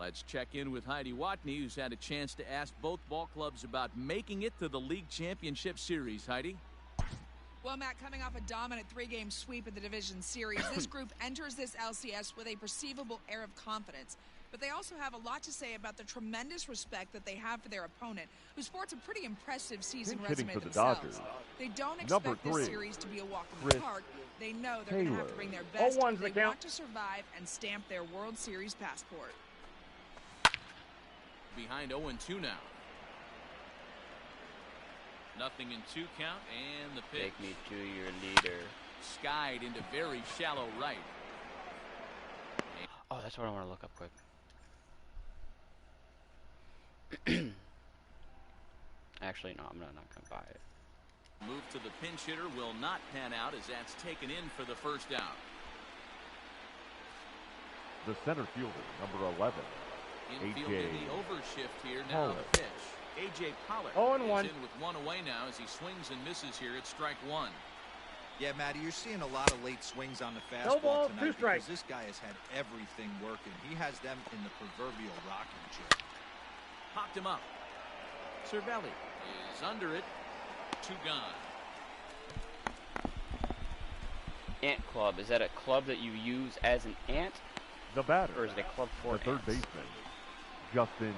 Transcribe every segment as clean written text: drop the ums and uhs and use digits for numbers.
Let's check in with Heidi Watney, who's had a chance to ask both ball clubs about making it to the league championship series. Heidi? Well, Matt, coming off a dominant 3-game sweep of the division series, this group enters this LCS with a perceivable air of confidence. But they also have a lot to say about the tremendous respect that they have for their opponent, who sports a pretty impressive season resume for the themselves. Dodgers. They don't expect this series to be a walk in the park. They know they're going to have to bring their best if they want to survive and stamp their World Series passport. Behind 0-2 now. Nothing in 2 count, and the pitch. Take me to your leader. Skied into very shallow right. Oh, that's what I want to look up quick. Actually, no, I'm not gonna buy it. Move to the pinch hitter will not pan out as that's taken in for the first out. The center fielder, number 11. Infield A.J. in the overshift here. Now the pitch. A.J. Pollock is in with 1 away now as he swings and misses here at strike 1. Yeah, Matty, you're seeing a lot of late swings on the fastball tonight because this guy has had everything working. He has them in the proverbial rocking chair. Popped him up. Cervelli is under it. 2 gone. Ant club. Is that a club that you use as an ant? The batter. Or is it a club for the third baseman, Justin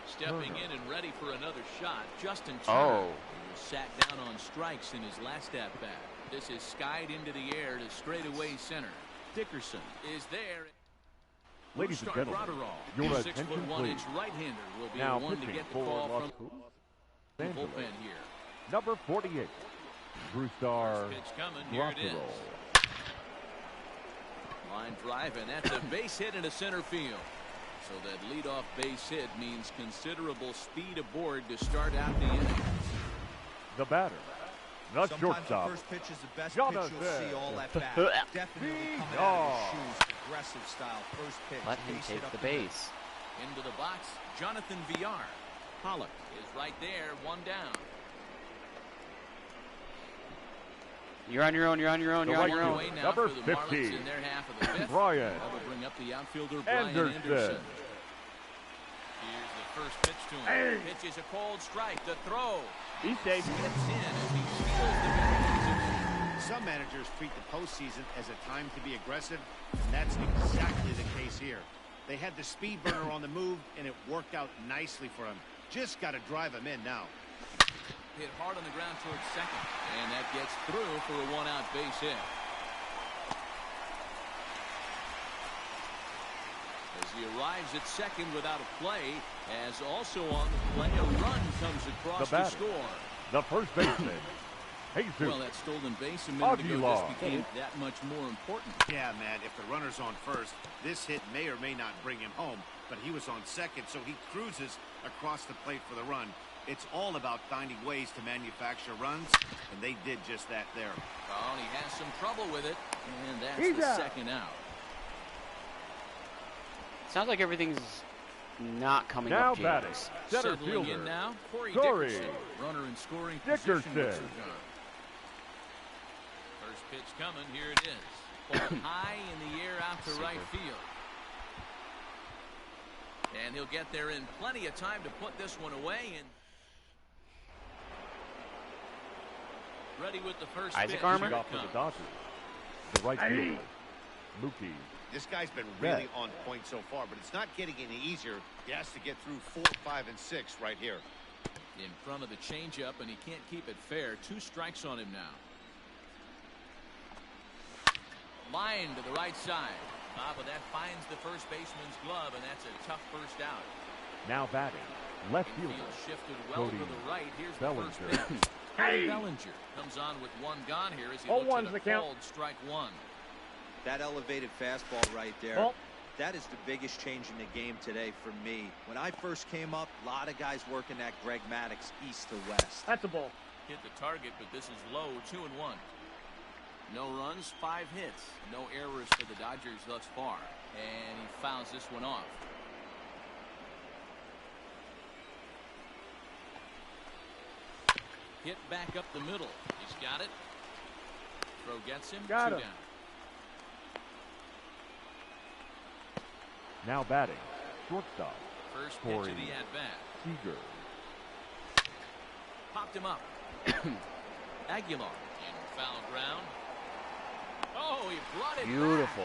Stepping Turner. in and ready for another shot, Justin Turner. He was sat down on strikes in his last at-bat. This is skied into the air to straightaway center. Dickerson is there. Ladies and gentlemen, your attention 6'1" please. right-hander will be Now the one to pitching get the for call Los from the Angeles. bullpen here. Number 48, Brustar Pitch coming, here it is. Line drive, and that's a base hit into center field. So that leadoff base hit means considerable speed aboard to start out the inning. The batter, the Sometimes shortstop, the first pitch is the best pitch you'll see all at bat. Definitely coming out of his shoes. Aggressive style. First pitch. Let him take the base. Into the box, Jonathan Villar. Pollock is right there, 1 down. You're on your own. You're on your own. You're on your own. Number for the 50, Marlins in their half of the 5th. Brian That'll bring up the outfielder Brian Anderson. Here's the first pitch to him. Pitch is a cold strike. The throw. He's safe. Gets in as he steals the batting. Some managers treat the postseason as a time to be aggressive, and that's exactly the case here. They had the speed burner on the move, and it worked out nicely for him. Just got to drive him in now. Hit hard on the ground towards second, and that gets through for a 1-out base hit. As he arrives at second without a play, as also on the play, a run comes across to score. The first baseman, Jesus. Well, that stolen base a minute ago just became that much more important. Yeah, man, if the runner's on first, this hit may or may not bring him home, but he was on second, so he cruises across the plate for the run. It's all about finding ways to manufacture runs, and they did just that there. Oh, he has some trouble with it, and that's the second out. Sounds like everything's not coming now up, James. batting, center Settling fielder, in now, Corey Corey Dickerson. Runner in scoring Dickerson. position. First pitch coming, here it is. Pulled high in the air out to right field. And he'll get there in plenty of time to put this one away. And ready with the first Isaac pitch. Armour? off for the Dodgers. The right fielder, Mookie. This guy's been really on point so far, but it's not getting any easier. He has to get through 4, 5, and 6 right here. In front of the changeup, and he can't keep it fair. 2 strikes on him now. Line to the right side. But that finds the first baseman's glove, and that's a tough first out. Now batting, left fielder, Infield shifted well Cody to the right. Here's Bellinger. the first pitch. Cody Bellinger comes on with 1 gone here as he looks at a cold strike 1. That elevated fastball right there. That is the biggest change in the game today for me. When I first came up, a lot of guys working that Greg Maddux east to west. That's a ball. Hit the target, but this is low, 2-1. No runs, 5 hits. No errors for the Dodgers thus far. And he fouls this one off. Hit back up the middle. He's got it. Throw gets him. Got 2 him. down. Now batting, shortstop. First pitch of the at-bat. Seager. Popped him up. Aguilar in foul ground. Oh, he brought it Beautiful.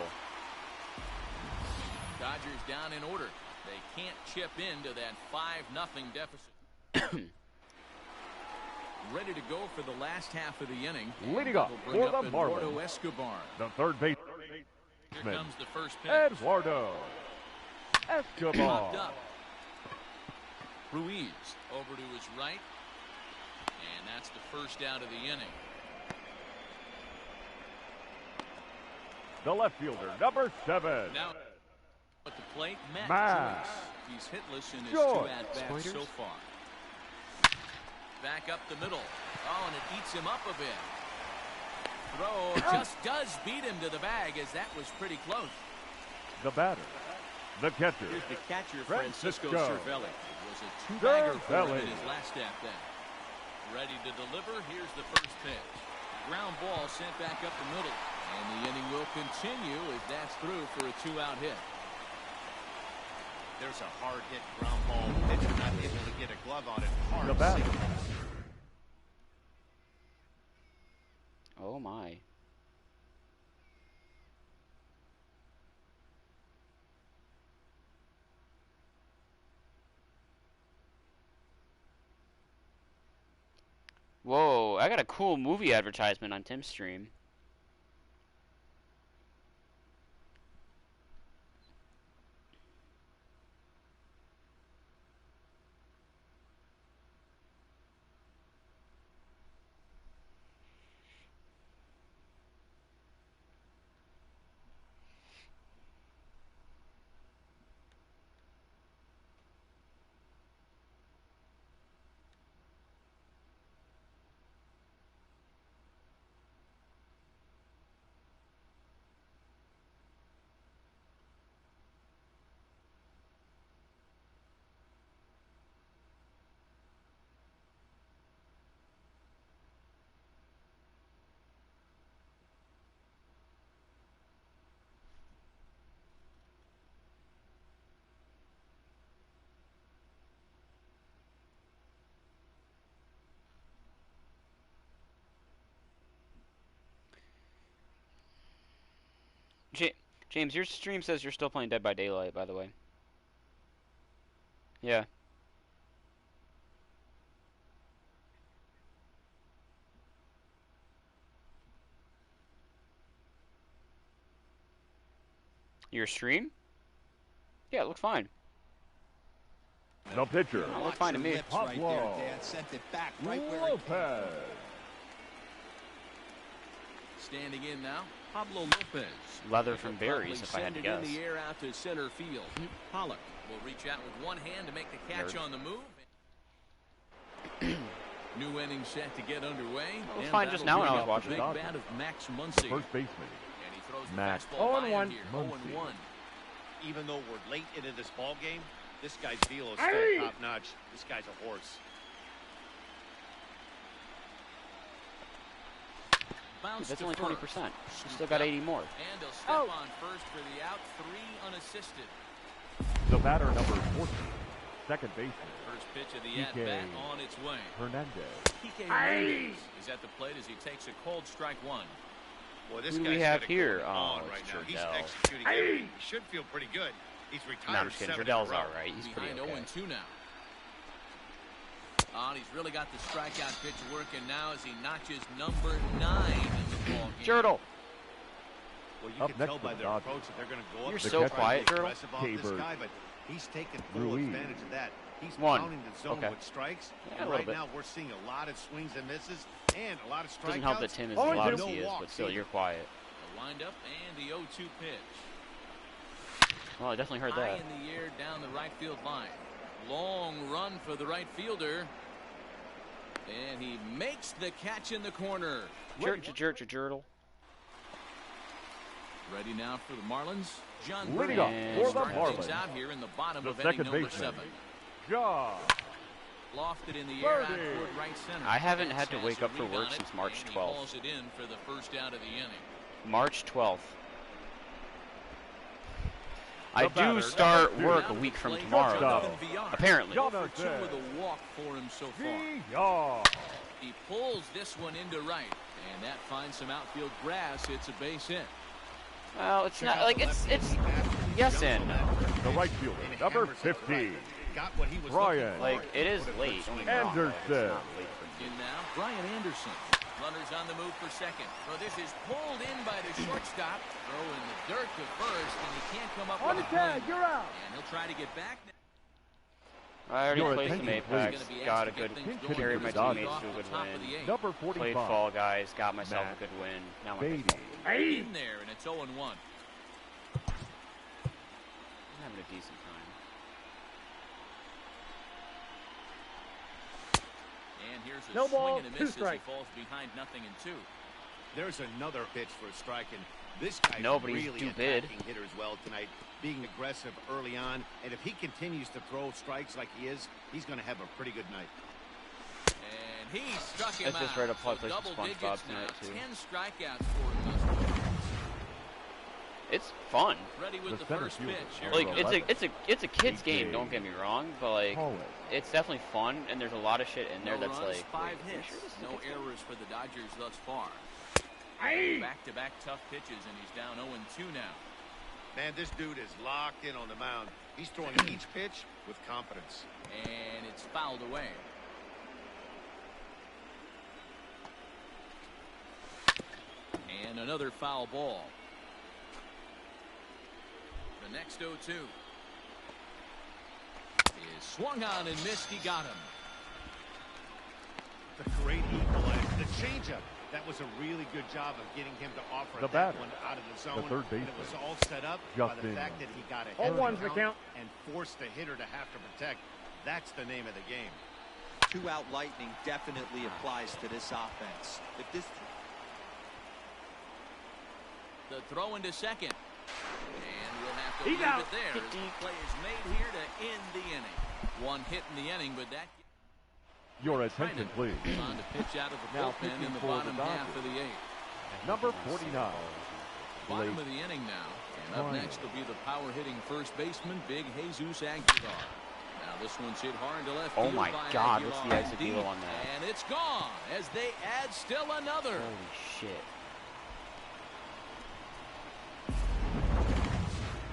back. Dodgers down in order. They can't chip into that 5-0 deficit. Ready to go for the last half of the inning. Leading off Will bring for up the Eduardo Marlins. Escobar. The third base. Here comes the first pitch. Eduardo Escobar. Popped up. Ruiz over to his right. And that's the first out of the inning. The left fielder, number 7. Now at the plate, Matt Matt Joyce. He's hitless in his Joyce. 2 at-bats so far. Back up the middle. Oh, and it eats him up a bit. Throw just does beat him to the bag, as that was pretty close. The batter, the catcher. Here's the catcher, Francisco Cervelli. It was a 2-bagger for him Cervelli. in his last at-bat. Ready to deliver. Here's the first pitch. Ground ball sent back up the middle. And the inning will continue as that's through for a 2-out hit. There's a hard hit ground ball. Pitcher not able to get a glove on it. Hard The batter. single. Oh my. Whoa, I got a cool movie advertisement on Tim's stream. James, your stream says you're still playing Dead by Daylight, by the way. Yeah. Your stream? Yeah, it looks fine. The pitcher, It looks fine to me. Right there, Pablo Dan. Sent it back right where it came Lopez. Standing in now, Pablo Lopez. Leather from He'll probably berries, if I had to send it guess. in the air out to center field. Pollock will reach out with one hand to make the catch Nerd. on the move. New inning set to get underway. It was And fine just that'll now when I bring was up watching. the big bat of Max Muncy. First baseman, And he throws the Max. fastball by 0-1. him here. 0-1. Even though we're late into this ball game, this guy's deal is still top notch. This guy's a horse. Bounce That's to only first. 20%. You still got 80 more. And he'll step on first for the out. 3 unassisted. the batter, number 14, second baseman, First pitch of the Kike at-bat on its way. Hernandez. Kike Hernandez is at the plate as he takes a cold strike one. Well, this Who do guy's we have got it here? going on Oh, right it's now. He's Jardel. executing everything. He should feel pretty good. He's retired. No, I'm just kidding. 7 in a Jardell's row. alright. He's pretty Behind okay. 0-2 now. Oh, and he's really got the strikeout pitch working now as he notches number 9 in the ball game. Jardel! Well, you Up can next tell for by the their Dodgers. approach that they're going to go up. You're there so and try to quiet, be Jardel. aggressive off this K-Bird. guy, but he's taking full Ruiz. advantage of that. He's One. pounding the zone Okay. with strikes. Yeah, a and little right bit. now we're seeing a lot of swings and misses and a lot of strikeouts. Doesn't help that Tim is Oh, as loud as no he is, but walks still, either. you're quiet. The windup and the 0-2 pitch. Well, I definitely heard High that. in the air down the right field line. Long run for the right fielder. And he makes the catch in the corner. Jurtle. Ready now for the Marlins. John Leading up for the Marlins Marlins. Out here in the bottom The of inning second number baseman, 7. John. Lofted in the air out Birdie. toward right center. I haven't had to Has wake a up for read work on it, since March and he 12th. hauls it in for the first out of the inning. March 12th. I The do batter, start number 2. work a week from tomorrow, though. Apparently. For 2 with a walk for him so far. Yeah. He pulls this one into right, and that finds some outfield grass. It's a base hit. Well, it's not like it's yes and no. The right fielder, number 15. Got what he was Brian. looking for. Like it is late. Don't get me wrong, Anderson. but it's not late for me. In now, Brian Anderson. Runners on the move for second. So this is pulled in by the shortstop. Throw in the dirt to first, and he can't come up with a play. You're out. And he'll try to get back. I already Your played some attention, Apex. please. Got a good carried my teammates to a good Top of the win. 8. Number Played 45. Fall Guys. Got myself Matt a good win. Now my Beatty. In there, and it's 0-1. I'm having a decent time. And here's a No ball, swing and a 2 miss as he strikes. falls behind 0-2. There's another pitch for a strike, and this guy's Nobody's really stupid. attacking hitters well tonight, being aggressive early on, and if he continues to throw strikes like he is, he's going to have a pretty good night. And he struck him That's just out. right up So play some double SpongeBob digits tonight, now. too. 10 strikeouts for him thus far. It's fun. Ready with The the center first fielder. pitch. Here Like, we Like go. it's a kid's game. Don't get me wrong, but like Call it. it's definitely fun, and there's a lot of shit in there No that's runs, like 5 wait, are you hits. sure this is a No kid's game? errors for the Dodgers thus far. Back-to-back tough pitches, and he's down 0-2 now. Man, this dude is locked in on the mound. He's throwing each pitch with confidence. And it's fouled away. And another foul ball. The next 0-2 is swung on and missed. He got him. The great equalizer, the changeup. That was a really good job of getting him to offer The that batter, one out of the zone. the third And it baseman, was all set up by the Justin. fact that he got ahead All of the ones the count. and forced the hitter to have to protect. That's the name of the game. 2-out lightning definitely applies to this offense. If this The throw into second. And we'll have to He's leave out. it there. As the play is made here to end the inning. One hit in the inning, but that Your attention, please. on to pitch out of the Now bullpen pitching in the for the bottom half Dodgers. of the 8th. Number 49. Bottom Blake of the inning now. And up Bryant. next will be the power-hitting first baseman, Big Jesus Aguilar. Now this one's hit hard to left Oh field my by God, Aguilar. what's the exit Deep, deal on that? And it's gone as they add still another. Holy shit!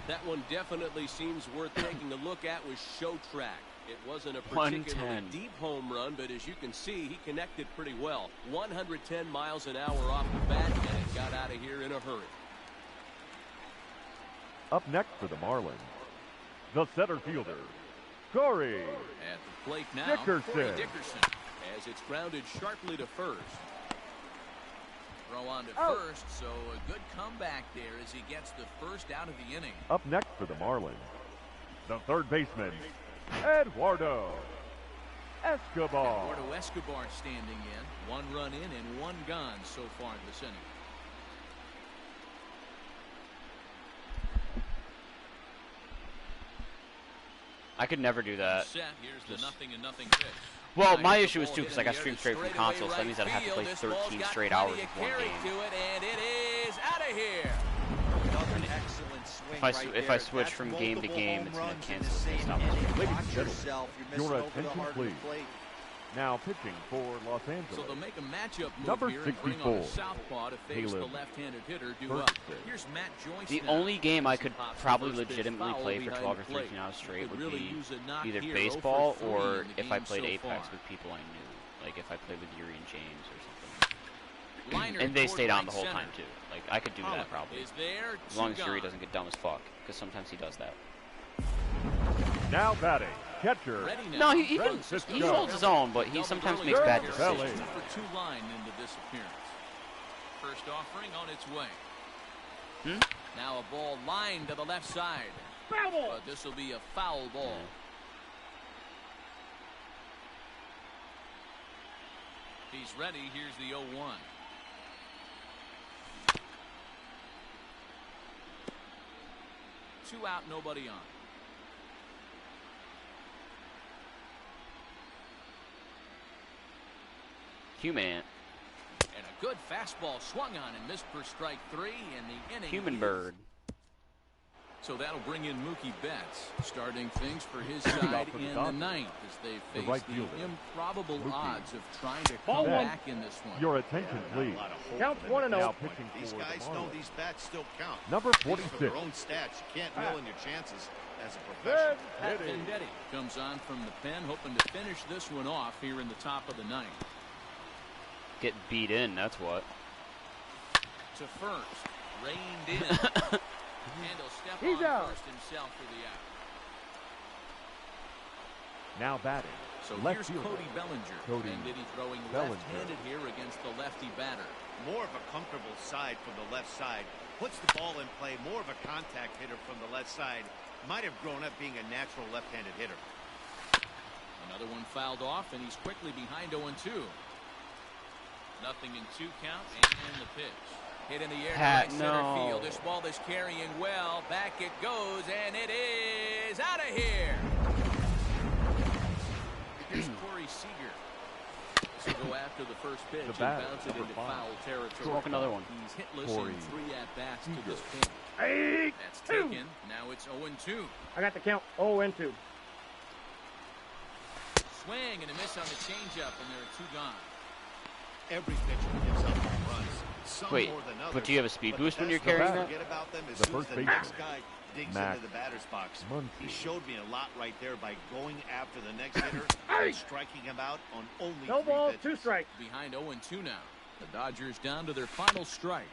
That one definitely seems worth taking a look at with Show Track. It wasn't a particularly 110. deep home run, but as you can see, he connected pretty well. 110 miles an hour off the bat, and it got out of here in a hurry. Up next for the Marlins, the center fielder, Corey. At the plate now, Dickerson. Corey Dickerson, as it's grounded sharply to first. Throw on to first, so a good comeback there as he gets the first out of the inning. Up next for the Marlins, the third baseman, Eduardo Escobar. Eduardo Escobar standing in. 1 run in and 1 gone so far this inning. I could never do that. Set. Here's the Just- 0-0 pitch. Well, Now my here's issue the is ball too hit because in I got the air streamed to straight from straightaway console, so that means I'd have to right play field. This ball's 13 got straight plenty hours of of one carry game. to it, and it is out of here. another excellent swing If I switch from game to game, it's gonna cancel the same stop. inning. Ladies and Watch gentlemen, yourself. You're your missing over the attention, heart of the please. plate. Now pitching for Los So Angeles, they'll make a matchup move Number here and bring on a 64, southpaw to face the Caleb left-handed hitter due up. Ferguson. Here's Matt Joyce The now. only game I could Pops the probably first pitch legitimately foul play for behind 12 the or plate. 13 hours straight Could would really be use a knock either here, baseball 0 for 3 or in the if I game played so Apex far. with people I knew. Like if I played with Yuri and James or something. Liner And they toward stayed on right the whole center. time too. Like I could do that probably. Is there, As long as Yuri gone. doesn't get dumb as fuck. Because sometimes he does that. now batting, catcher, Ready now. No, he Francisco. holds his own, but he Doubled sometimes early makes in bad the Belly. series. decisions. 2 for 2 line into this appearance. First offering on its way. Hmm? Now a ball lined to the left side. But this will be a foul ball. He's ready. Here's the 0-1. Two out, nobody on. Human. And a good fastball swung on and missed for strike 3 in the inning. Human bird. So that'll bring in Mookie Betts, starting things for his side in the ninth as they face the improbable odds of trying to come back in this one. Your attention, please. Counts 1-0. These guys know these bats still count. Number 46. For their own stats, you can't ruin your chances as a professional. Pat Venditti comes on from the pen, hoping to finish this one off here in the top of the ninth. Get beat in, that's what. To first, reined in. And he'll step on out. first himself for the out. Now batting. So left here's fielder. Cody Bellinger. Venditti throwing left-handed here against the lefty batter. More of a comfortable side from the left side. Puts the ball in play. More of a contact hitter from the left side. Might have grown up being a natural left-handed hitter. Another one fouled off, and he's quickly behind 0-2. Nothing in 2 count, and the pitch. Hit in the air to right center field. This ball is carrying well. Back it goes, and it is out of here. Here's Corey Seager. This will go after the first pitch and bounce it into foul territory. Walk another one. He's hitless in 3 at-bats to this point. That's taken. Now it's 0-2. I got the count. 0-2. Swing and a miss on the changeup, and there are 2 gone. Every pitcher gives up home runs. Some Wait, more than others, but do you have a speed boost when you're carrying that? Forget about them as The soon as first the baseman. next guy digs Max into the batter's box. Muncy. He showed me a lot right there by going after the next hitter and striking him out on only 3 No ball, pitches. 2 strikes. Behind 0-2 now. The Dodgers down to their final strike.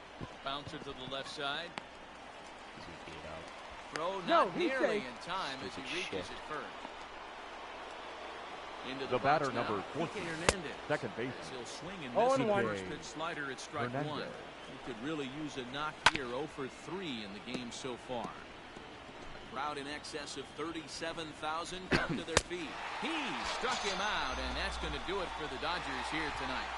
Bouncer to the left side. Throw not nearly in time as he reaches it first. Into The batter box now. number 14. Quique Hernandez. Second baseman. As he'll swing and 0-1. miss the first pitch slider at strike 1. Hernandez. He could really use a knock here. 0 for 3 in the game so far. A crowd in excess of 37,000 come to their feet. He struck him out, and that's going to do it for the Dodgers here tonight.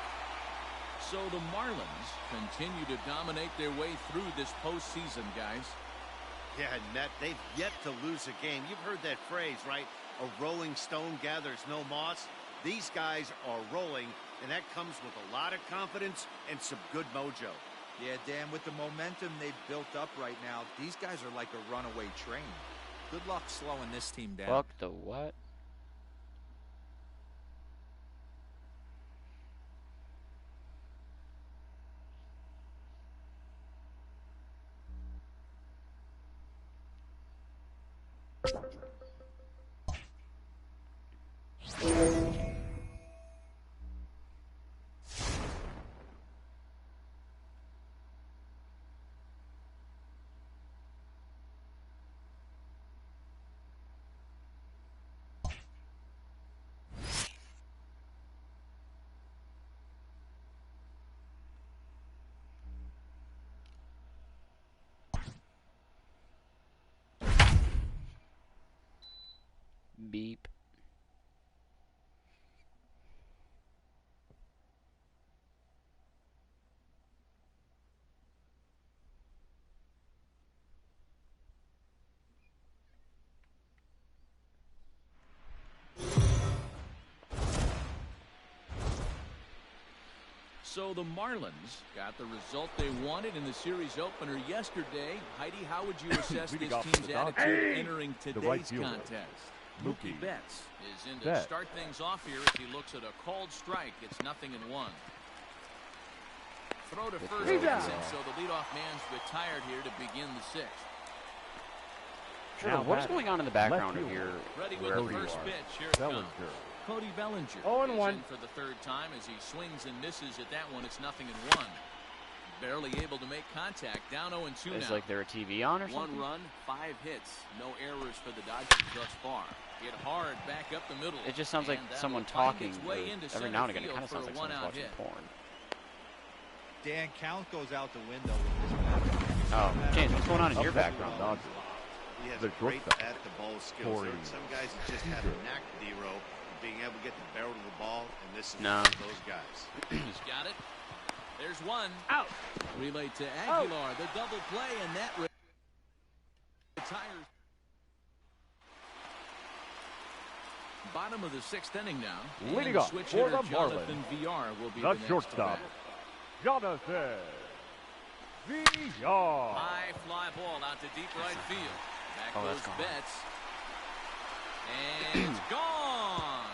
So the Marlins continue to dominate their way through this postseason, guys. Yeah, Net, they've yet to lose a game. You've heard that phrase, right? A rolling stone gathers no moss. These guys are rolling, and that comes with a lot of confidence and some good mojo. Yeah, Dan, with the momentum they've built up right now, these guys are like a runaway train. Good luck slowing this team down. Fuck the what? Beep. So the Marlins got the result they wanted in the series opener yesterday. Heidi, how would you assess this team's attitude entering today's contest? Mookie Betts is in to start things off here as he looks at a called strike. It's 0-1. Throw to first base, and so the leadoff man's retired here to begin the 6th. Now, what's going on in the background of here? Ready with the first pitch. Here it comes. Cody Bellinger is 0-1 in for the 3rd time as he swings and misses at that one. It's 0-1. Barely able to make contact. Down 0-2 now. It's like they're a TV on or something? 1 run, 5 hits. No errors for the Dodgers thus far. Hit hard back up the middle. It just sounds like someone talking. Every now and again, it kind of sounds like someone's watching porn. Dan, count goes out the window with this batter. Oh, James, what's going on in your background? We He has the a great shortstop. at-the-ball skills. There are some guys that just have a knack, D-Row, of being able to get the barrel of the ball, and this is one of those guys. He's got it. There's one. Out. Relay to Aguilar. The double play, and that retires. Bottom of the 6th inning now. Leading off switch for hitter the Jonathan Marlins, VR will be the next shortstop, Jonathan VR. High fly ball out to deep right field. Back goes Betts. And it's gone.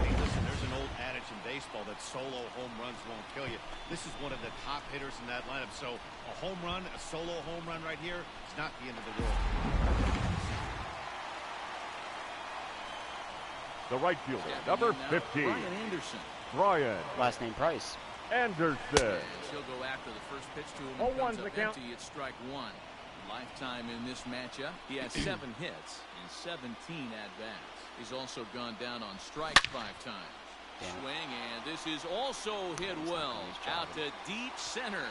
Hey, listen, there's an old adage in baseball that solo home runs won't kill you. This is one of the top hitters in that lineup. So a home run, a solo home run right here is not the end of the world. The right fielder, number 15, Brian Anderson. Brian Last name Price. Anderson. And she'll go after the first pitch to him. Oh, Comes one's up the count. empty at strike one. Lifetime in this matchup. He has 7 hits and 17 at-bats. He's also gone down on strikes 5 times. Yeah. Swing, and this is also hit well. Out to deep center.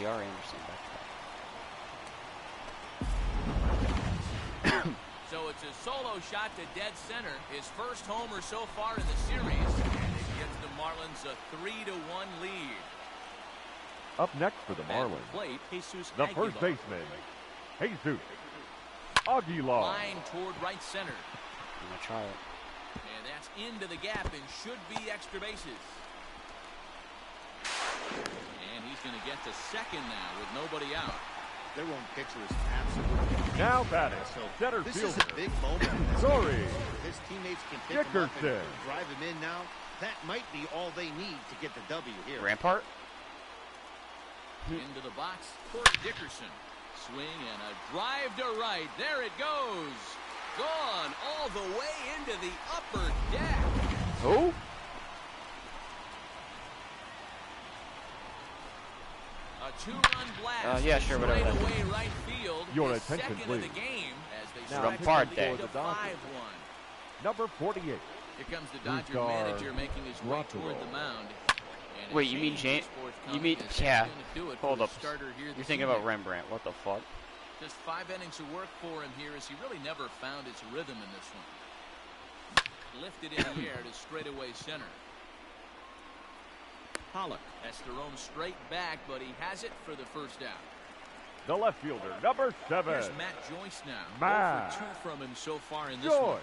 VR Anderson back So it's a solo shot to dead center. His first homer so far in the series. And it gives the Marlins a 3-1 lead. Up next for the At the Marlins, plate, Jesus the Aguilar. first baseman, Jesus Aguilar. Line toward right center. I'm gonna try it. And that's into the gap and should be extra bases. And he's going to get to second now with nobody out. Their own pitcher is absolutely Now batting, so center this is fielder, a big moment. in this Sorry. game. His teammates can pick him up Dickerson. and drive him in now. That might be all they need to get the W here. Rampart. Into the box, Corey Dickerson. Swing and a drive to right. There it goes. Gone all the way into the upper deck. Who? A 2-run blast. Yeah, sure, whatever Straight that away right field. Your His attention, second please. of the game as they Now stretch Rampart the Day. lead to For the Dodgers. 5-1. Number 48. Here comes the Dodger Star manager making his way Rockwell. toward the mound. And Wait, a you mean change is you forthcoming mean as yeah? he's gonna do it for Hold the up. starter here You're this thinking about evening. Rembrandt. What the fuck? Just 5 innings of work for him here as he really never found his rhythm in this one. Lifted in the air to straightaway center. Pollock has to roam straight back, but he has it for the first out. The left fielder, number 7. Here's Matt Joyce now. Matt 0 for 2 from him so far in this Joyce. one.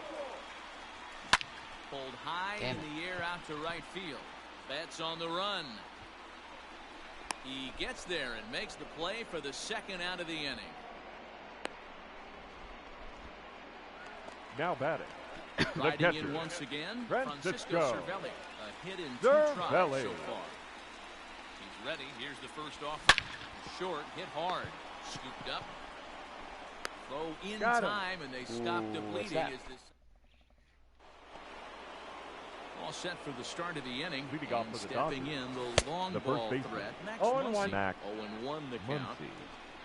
Pulled high Damn in it. the air out to right field. Betts on the run. He gets there and makes the play for the second out of the inning. Now batting, the Riding catcher, in once again, Francisco Cervelli. A hit in 2 tries Cervelli. so far. He's ready. Here's the first offer. Short, hit hard. Scooped up. Throw in Got him. time, and they stop Ooh, depleting what's that? as this. All set for the start of the inning. Leading off And for the stepping Dodgers, in the long the first ball baseman, threat. Max 0-1. Muncy. Max 0-1 the count. Muncy.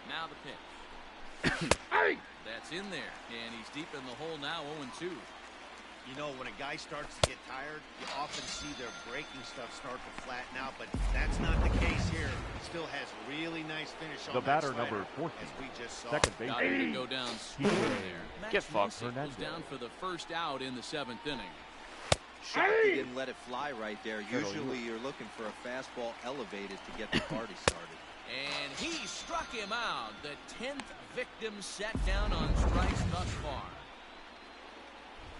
Now the pitch. That's in there, and he's deep in the hole now, 0-2. You know, when a guy starts to get tired, you often see their breaking stuff start to flatten out, but that's not the case here. Still has really nice finish on The that batter, slider, number 14, as we just saw. second base. Got him to go down swinging there. Max Get fucked. Muncy goes down for the first out in the 7th inning. Shocked he didn't let it fly right there. Usually you're looking for a fastball elevated to get the party started. And he struck him out. The 10th victim set down on strikes thus far.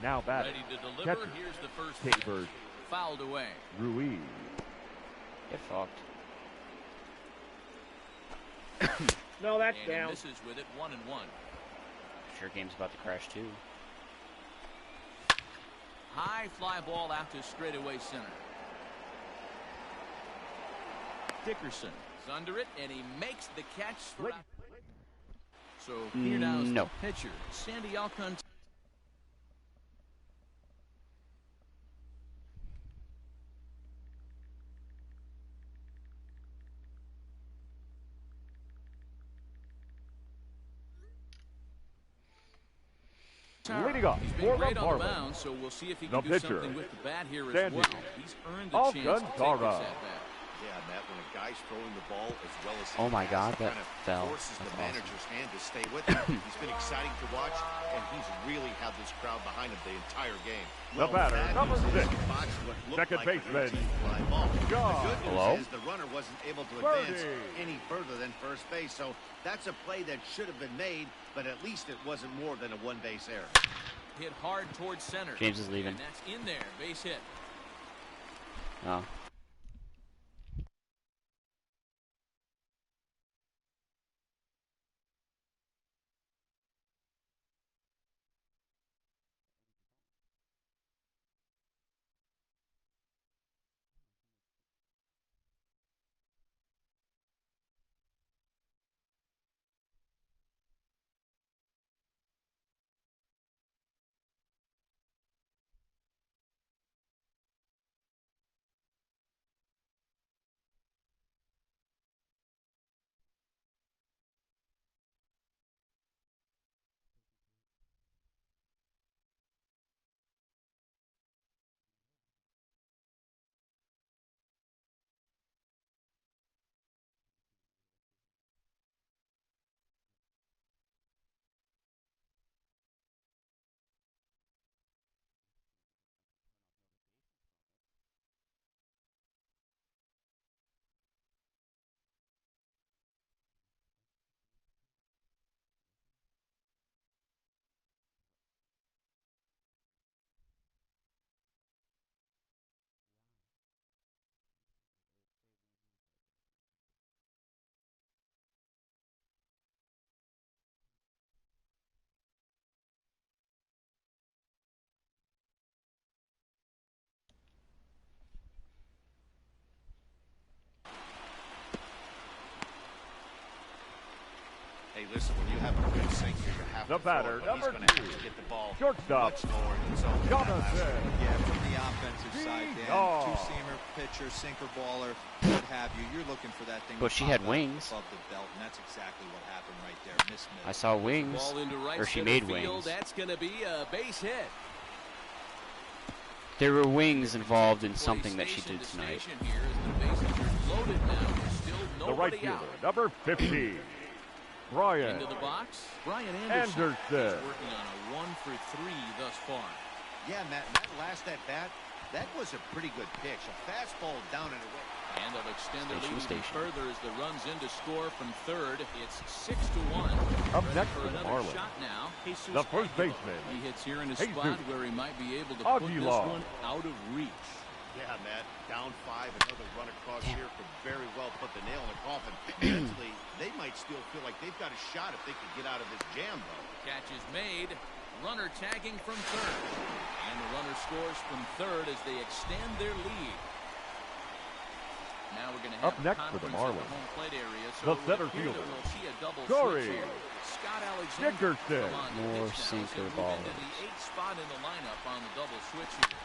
Now batting, Ready to deliver. catcher, Here's the first Cape pitch. Verde. Fouled away. Ruiz. Get fucked. No, that's And he down. misses with it, 1-1. Sure, game's about to crash too. High fly ball out to straightaway center. Dickerson is under it, and he makes the catch for out. So here now is No. the pitcher, Sandy Alcantara. Leading off He's for been the great on the Marlins, mound, so we'll see if he the can do pitcher, something with the bat here as Sandy well. He's earned the chance to take this Alcantara. at bat. Yeah, Matt, when a guy's throwing the ball as well as Oh my God, that fell. Forces That's the awesome. manager's hand to stay with him. He's been exciting to watch, and he's really had this crowd behind him the entire game. The batter, number 6, second baseman, John. The good Hello? news is the runner wasn't able to advance any further than first base, so that's a play that should have been made, but at least it wasn't more than a one-base error. Hit hard towards center. James is leaving. And that's in there. Base hit. Oh. Hey, listen, when you have a good sinker, you have The to throw batter, it, but number he's going to 2, have to get the ball shortstop, much lower in the zone. Jonathan. Yeah, from the offensive side, Dan. Two-seamer, pitcher, sinker, baller, what have you. You're looking for that thing. But she had wings. Above the belt, and that's exactly what happened right there. Miss. I saw wings. Ball into right Or she center made field. wings. That's going to be a base hit. There were wings involved in something that she did The tonight. station here as the bases are loaded now. There's still The nobody right out. fielder, number 15, Brian Into the box, Brian Anderson. Anderson. He's working on a 1 for 3 thus far. Yeah, Matt, that last at-bat, that was a pretty good pitch. A fastball down and away. And they'll extend the Station, lead even station. further as the runs in to score from third. It's 6-1. Up Ready next for for the another Marlins, shot now. Jesus the first Aguilar. baseman, He hits here in a Jesus spot where he might be able to put this Aguilar. one out of reach. Yeah, Matt, down 5, another run across here could very well put the nail in the coffin. Mentally, they might still feel like they've got a shot if they could get out of this jam, though. Catch is made. Runner tagging from third. And the runner scores from third as they extend their lead. Now we're going to have Up next for the conference in Marlins, home plate area, the so it would center appear that fielder, we'll see a double Corey switch here. Scott Alexander Dickerson. come on to More pitch now. sinker He'll move into ballers. the 8th spot in the lineup on the double switch here.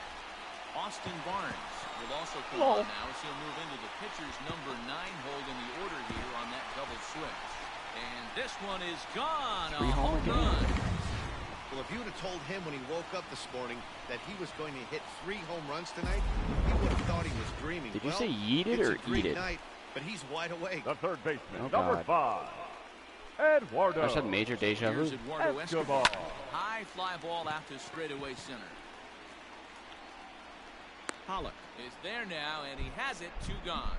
Austin Barnes will also come on now as he'll move into the pitcher's number 9 hold in the order here on that double switch. And this one is gone. A home run. Well, if you would have told him when he woke up this morning that he was going to hit 3 home runs tonight, he would have thought he was dreaming. Did you Well, say yeet it it's or a great eat it? night, but he's wide awake. the third baseman, Oh, number God. 5, Eduardo I just had major deja Here's vu. Eduardo Escobar. Escobar. High fly ball out to straightaway center. Pollock is there now, and he has it. 2 gone.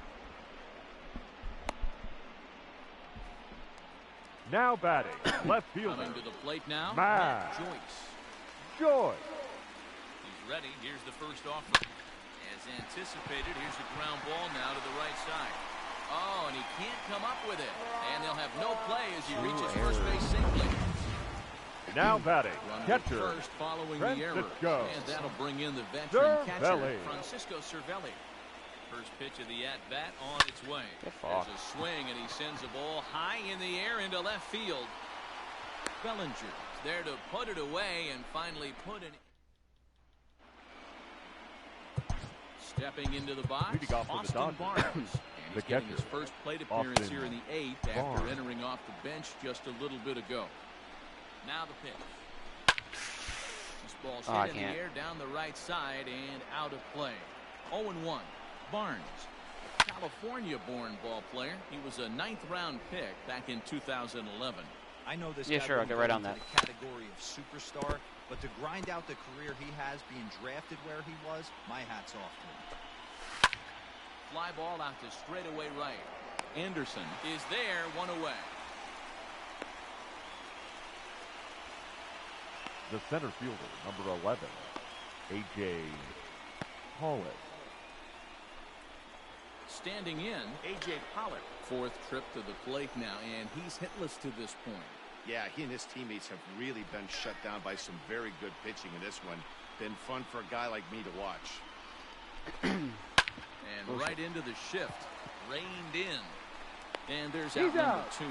Now batting, left fielder, Coming to the plate now, Matt Joyce. Joy. He's ready. Here's the first offer. As anticipated, here's a ground ball now to the right side. Oh, and he can't come up with it. And they'll have no play as he reaches first base safely. Now batting, Runner catcher, first following the error. Francisco And that'll bring in the veteran catcher, Cervelli. Francisco Cervelli. First pitch of the at-bat on its way. Good fuck. There's a swing, and he sends the ball high in the air into left field. Bellinger there to put it away and finally put it. Stepping into the box, Leading off for the Austin Dodgers. Barnes. And The he's getting his catcher, first plate appearance Austin here in the 8th after Barnes. entering off the bench just a little bit ago. Now the pitch. This ball's Oh, I hit in can't. the air down the right side and out of play. 0-1. Barnes. California-born ball player. He was a 9th-round pick back in 2011. I know this yeah, guy sure, I'll get right on that. the category of superstar, but to grind out the career he has being drafted where he was, my hat's off to him. Fly ball out to straightaway right. Anderson is there, 1 away. The center fielder, number 11, A.J. Pollock. Standing in, A.J. Pollock. 4th trip to the plate now, and he's hitless to this point. Yeah, he and his teammates have really been shut down by some very good pitching in this one. Been fun for a guy like me to watch. And right into the shift. Reined in. And there's out number 2.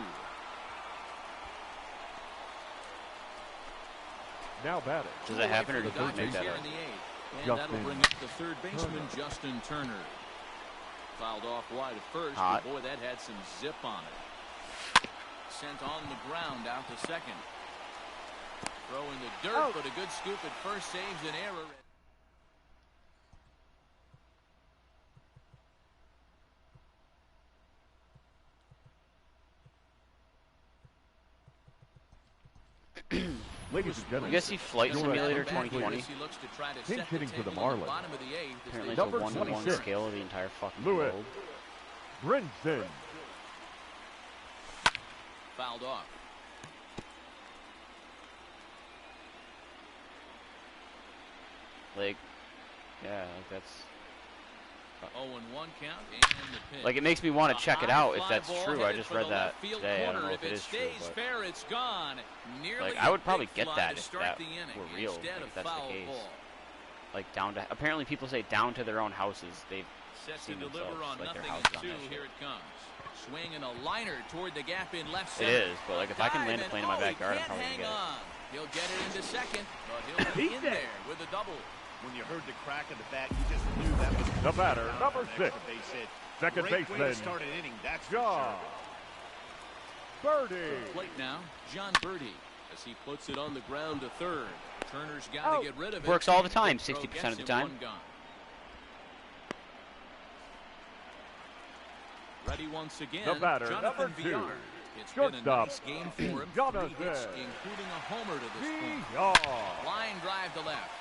Now batting. Does that happen or does the it make that here up? in the 8th. And that'll bring up the third baseman, Justin Turner. Fouled off wide at first. But boy, that had some zip on it. Sent on the ground out to second. Throw in the dirt, but a good scoop at first saves an error. Ladies and gentlemen, you guys see Flight Simulator 2020? Pinch hitting for the Marlins. Apparently it's a 1-to-1 scale of the entire fucking Lewis world. Brinson. Fouled off. Like, yeah, like that's... 0-1 count and the pitch. Like, it makes me want to check it out if that's true. I just read that today. I don't know if it is true, but... Fair, it's gone. Like, I would probably get that if that were real, like, if that's the case. Like, down to... Apparently people say down to their own houses. They've seen themselves, like, their houses on that shit. Here it comes. Swing and a liner toward the gap in left center. It is, but, like, if I can land a plane in my backyard, I'm probably going to get it. He'll get it into second, but he'll be in there with a double. When you heard the crack of the bat, you just knew that was the batter, number 6, second baseman, start an inning, that's John Birdie. Plate now, John Birdie, as he puts it on the ground to third. Turner's got to get rid of it. Works all the time, 60% of the time. Ready once again, the batter, Jonathan number 2, Villar. It's shortstop, been a nice game for him. 3 hits, including a homer to this point. Line drive to left.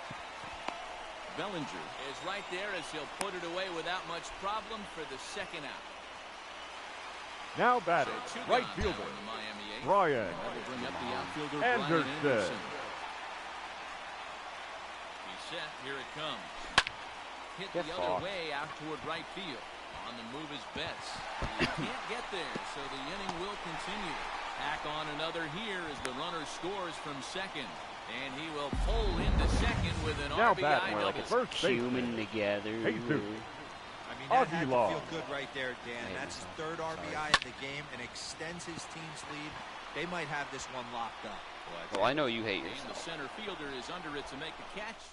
Bellinger is right there as he'll put it away without much problem for the second out. Now batting, So right fielder, Brian bring up the outfielder, Anderson. Brian Anderson. He's set. Here it comes. Hit the other way out toward right field. On the move is Betts. He can't get there, so the inning will continue. Tack on another here as the runner scores from second. And he will pull into second with an now RBI more like it's human together. I mean, that had to feel good right there, Dan. That's his 3rd RBI of the game and extends his team's lead. They might have this one locked up. Well, I know you hate yourself. And the center fielder is under it to make the catch.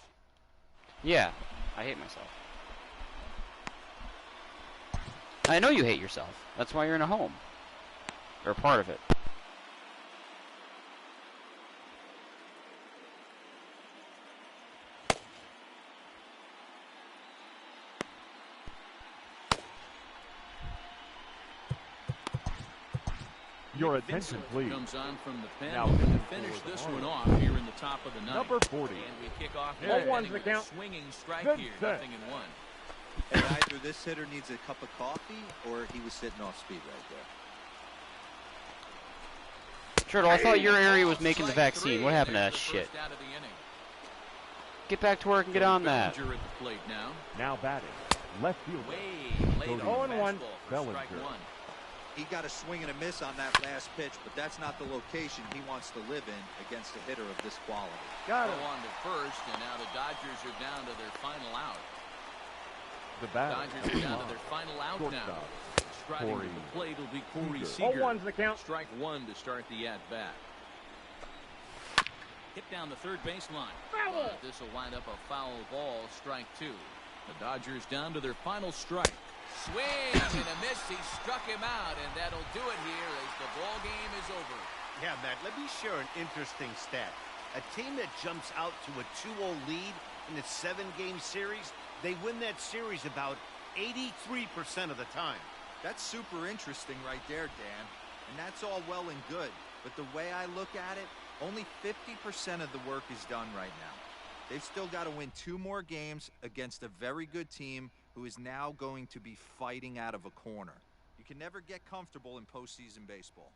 Yeah, I hate myself. I know you hate yourself. That's why you're in a home. Or part of it. Your attention, please. Comes on from the pen. Now, to finish this one off here in the top of the 9th. Number 40. And we kick off Yeah. 0-1's the count. Swinging strike Good here, set. 0-1. And either this hitter needs a cup of coffee or he was sitting off speed right there. Turtle, I thought your area was making the vaccine. What happened to that shit? Get back to work and get on that. Now batting, left fielder, 0-1. Bellinger. He got a swing and a miss on that last pitch, but that's not the location he wants to live in against a hitter of this quality. Got Go it. on to first, and now the Dodgers are down to their final out. The batter, Dodgers are down to their final out now. Striding to the plate will be Corey Seager. 0-1's the count. Strike 1 to start the at-bat. Hit down the third baseline. This will wind up a foul ball, strike 2. The Dodgers down to their final strike. Swing and a miss. He struck him out, and that'll do it here as the ball game is over. Yeah, Matt, let me share an interesting stat. A team that jumps out to a 2-0 lead in a 7-game series, they win that series about 83% of the time. That's super interesting right there, Dan. And that's all well and good. But the way I look at it, only 50% of the work is done right now. They've still got to win 2 more games against a very good team who is now going to be fighting out of a corner. You can never get comfortable in postseason baseball.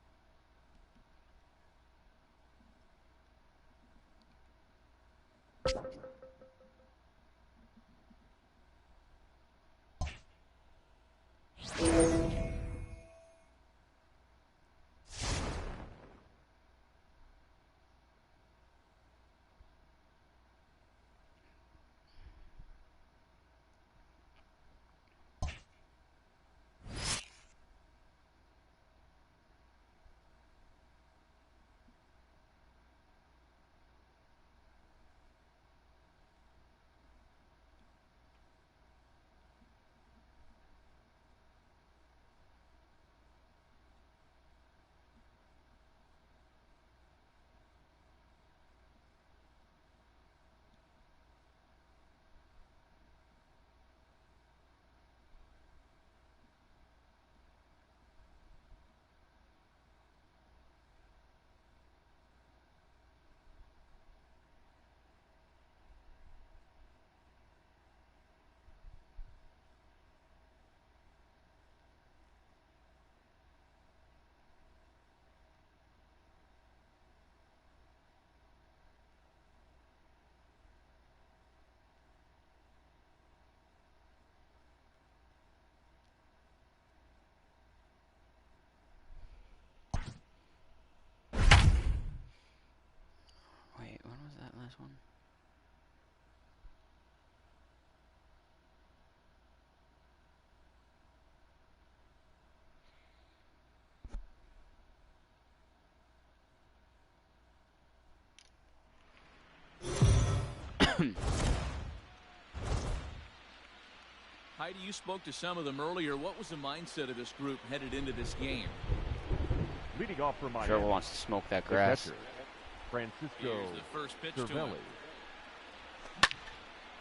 Wait, when was that last one? Heidi, you spoke to some of them earlier. What was the mindset of this group headed into this game? Leading off for Miami. Trevor wants to smoke that grass. Francisco Here's the first pitch to him.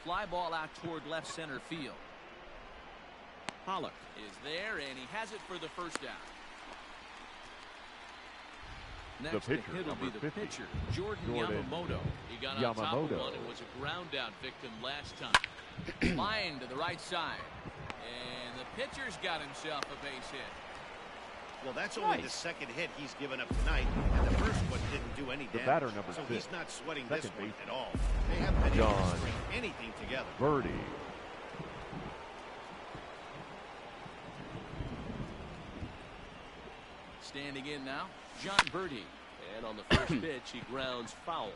Fly ball out toward left center field. Pollock is there, and he has it for the first down. Next to hit will be the pitcher, Jordan Yamamoto. He got on top of one and was a ground out victim last time. Line to the right side. And the pitcher's got himself a base hit. Well, that's only the second hit he's given up tonight, and the first one didn't do any damage. Batter number so 6. He's not sweating this one at all. They haven't been able to string anything together. Birdie. Standing in now, John Birdie. And on the first pitch, he grounds foul.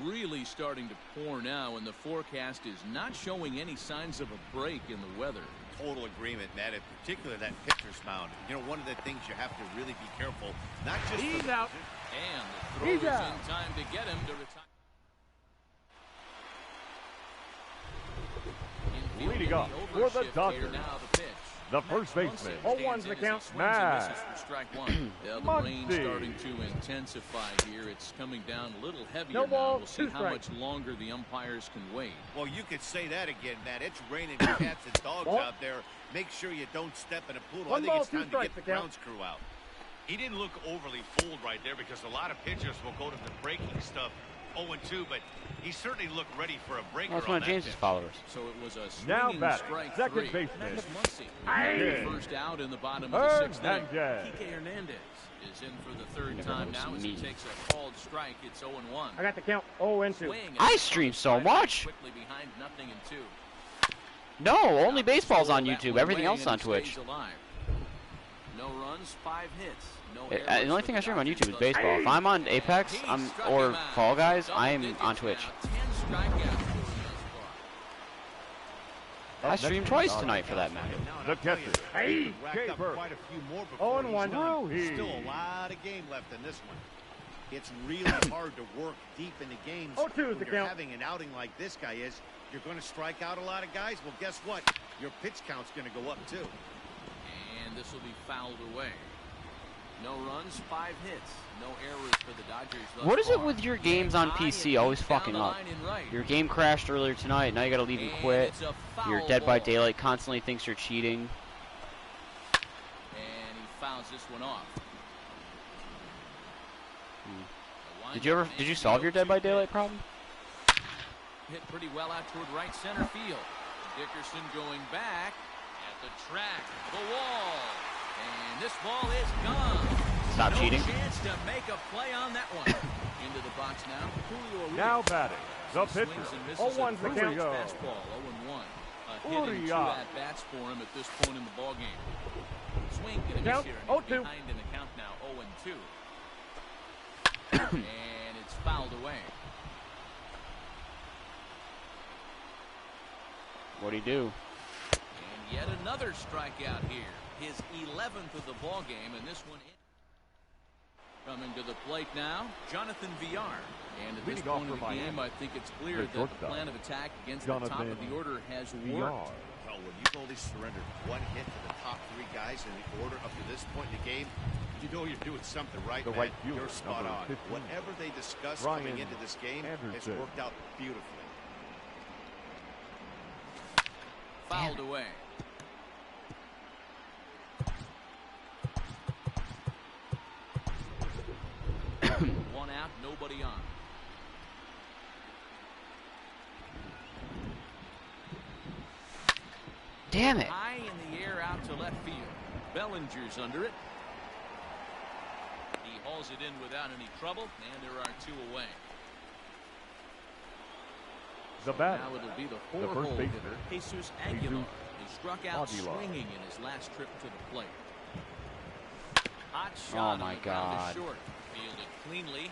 Really starting to pour now, and the forecast is not showing any signs of a break in the weather. Total agreement, Matt, in particular that pitcher's mound. You know, one of the things you have to really be careful, not just... He's out. And the throw is in time to get him to retire. Leading up for the Dodgers, the first baseman, 0-1's the count. Matt The rain starting to intensify here. It's coming down a little heavier No ball, now. We'll see 2 how strikes. much longer the umpires can wait. Well, you could say that again, Matt. It's raining cats and dogs out there. Make sure you don't step in a poodle. I think it's time to get the grounds crew out. He didn't look overly fooled right there because a lot of pitchers will go to the breaking stuff 0-2, but he certainly looked ready for a breaker. That's one of James's followers. So it was a now swinging back strike second 3. baseman, Max Muncy. First out in the bottom of the 6th inning. Kike Hernandez is in for the third time now as he takes a called strike. It's 0-1. I got the count 0-2. I stream so much. Quickly behind 0-2. No, only baseball's on YouTube. Everything else is on Twitch. No runs, 5 hits. The only thing I stream on YouTube is baseball. If I'm on Apex or Fall Guys, I'm on Twitch. I streamed twice tonight for that matter. The catcher, Hey! Racked up quite a few more before 0-1. he's done. Still a lot of game left in this one. It's really hard to work deep into games 0-2 is when the you're count. having an outing like this guy is. You're going to strike out a lot of guys. Well, guess what? Your pitch count's going to go up too. And this will be fouled away. No runs, 5 hits. No errors for the Dodgers thus What is it far. with your games on PC always fucking up? Your game crashed earlier tonight. Now you gotta leave and quit. Your Dead by Daylight constantly thinks you're cheating. And he fouls this one off. Did you solve your Dead by Daylight problem? Hit pretty well out toward right center field. Dickerson going back at the track, the wall, and this ball is gone. Stop cheating. No chance to make a play on that one. Into the box now. Julio Now batting, the pitcher. 0-1's the count. Fastball, 0-1. A hit and 2 at-bats for him at this point in the ballgame. Swing and a miss here, and he's behind in the count now, 0-2. And it's fouled away. What'd he do? And yet another strikeout here. His 11th of the ball game, and this one coming to the plate now, Jonathan Villar. And at this point of the game, I think it's clear that the plan of attack against the top of the order has worked. Well, when you've only surrendered 1 hit to the top 3 guys in the order up to this point in the game, you know you're doing something right, man. You're spot on. 15. Whatever they discussed coming into this game has worked out beautifully. Fouled away. One out, nobody on. Damn it. High in the air out to left field. Bellinger's under it. He hauls it in without any trouble, and there are 2 away. The batter, now it'll be the first hole baseman, hitter, Jesus Aguilar, who struck out swinging in his last trip to the plate. Hot shot. Oh my God. Short. Fielded cleanly.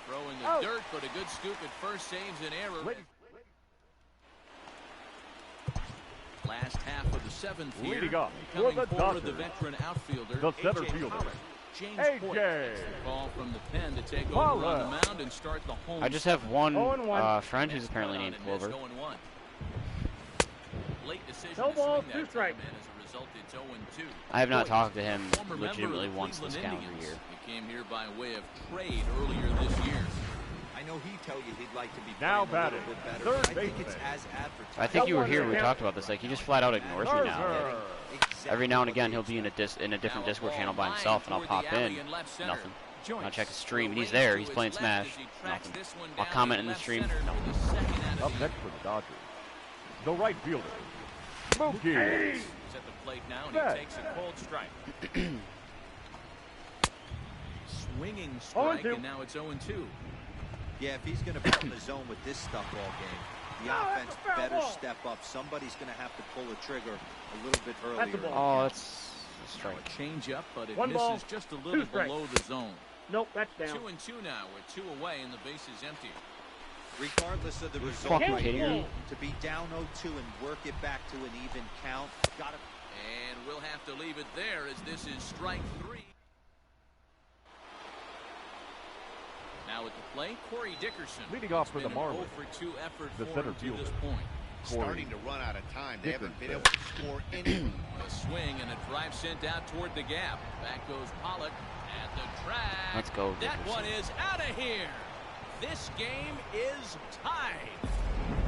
Throwing the dirt, but a good scoop at first, saves an error. Last half of the 7th here. Leading up coming for the forward, Dodgers, the veteran outfielder, the center A.J. fielder, Pollock. James A.J. Point takes the call from the pen to take over on the mound and start the home. I just have one friend who's apparently named Clover. Late decision No ball, to swing 2 that strikes. time, and as a result, it's 0-2. I have not talked to him Former legitimately member of once the this Cleveland calendar Indians. year. He came here by way of trade earlier this year. I know he'd tell you he'd like to be now playing a batting, little bit better. third I think it's baseman. as advertised. I think you were here when we talked about this. Like, he just flat out ignores me now. Exactly Every now and what again, they he'll be in a different Now Discord ball channel by lined himself, and I'll toward pop the alley in. in left center. Nothing. Joyce I'll check his stream, and he's away there. to He's his playing left Smash. as he tracks Nothing. this one I'll down comment to in the left stream. center No. for the second out of Up the next for the Dodgers, the right fielder, Mookie. He's at the plate now, and he takes a cold strike. Swinging strike, and now it's 0-2. Yeah, if he's going to put in the zone with this stuff all game, the offense better step up. Somebody's going to have to pull the trigger a little bit earlier. Oh, that's a strike. A change up, but it 1 ball, misses just a little 2 strikes. below the zone. Nope, that's down. 2-2 now, with 2 away, and the base is empty. Regardless of the result fucking right kidding here, me? to be down 0-2 and work it back to an even count, got to. And we'll have to leave it there as this is strike 3. Now at the plate, Corey Dickerson. Leading off for the It's been an Marlins, 0-for-2 effort the for center him to fielder. this point. Starting to run out of time. They haven't been able Dickerson. to score anything. A swing and a drive sent out toward the gap. Back goes Pollock at the track. Let's go, That Dickerson. one is out of here. This game is tied.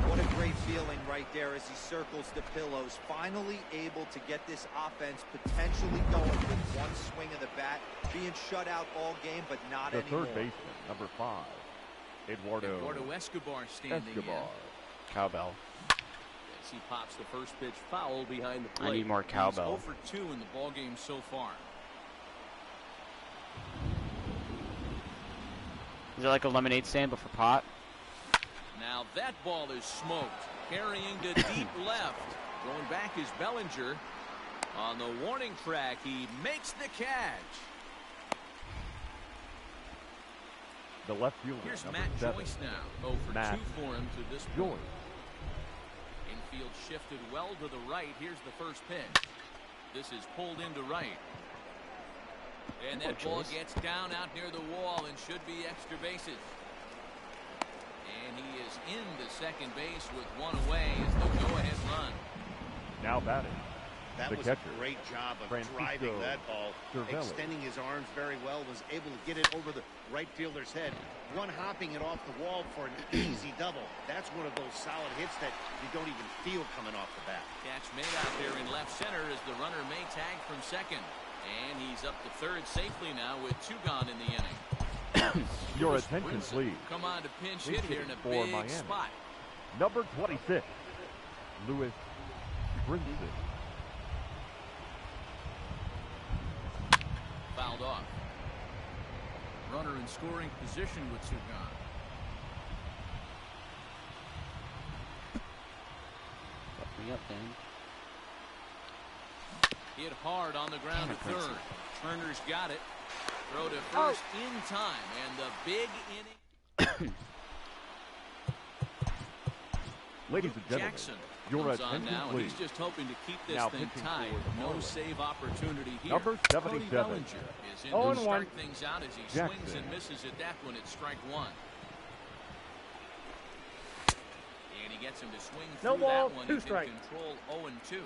What a great feeling right there as he circles the pillows. Finally able to get this offense potentially going with one swing of the bat. Being shut out all game, but not The anymore. third baseman, number 5, Eduardo Escobar standing in. Cowbell. As he pops the first pitch foul behind the plate. I need more cowbell. He's 0-for-2 in the ballgame so far. Is it like a lemonade stand, but for pot? Now that ball is smoked. Carrying to deep left. Going back is Bellinger. On the warning track, he makes the catch. The left fielder, Here's number Matt 7, Joyce now. 0-for-2 Matt for him to this Joyce. point. Infield shifted well to the right. Here's the first pitch. This is pulled into right. And that ball gets down out near the wall and should be extra bases. And he is in the second base with 1 away as the go-ahead run. Now batting, That was catcher, a great job of Francisco driving that ball, Cervelli. extending his arms very well, was able to get it over the right fielder's head, one-hopping it off the wall for an easy double. That's one of those solid hits that you don't even feel coming off the bat. Catch made out there in left center as the runner may tag from second. And he's up to third safely now with 2 gone in the inning. Your attention, please. Come on to pinch hit here in a for big Miami. spot. Number 26, Lewis Brinson. Fouled off. Runner in scoring position with 2 gone. Fuck me up, Dan. Hit hard on the ground at third. Turner's got it. Throw to first in time, and the big inning. Ladies and gentlemen, Jackson your comes on attention, now, and please. he's just hoping to keep this Now thing pitching tied. for the No Marlins. save opportunity here. Number Cody 77, Bellinger is in to 0-1. start things out as he Jackson. swings and misses at that one at strike 1. And he gets him to swing No through ball, that one. 2 He can strikes. control 0-2.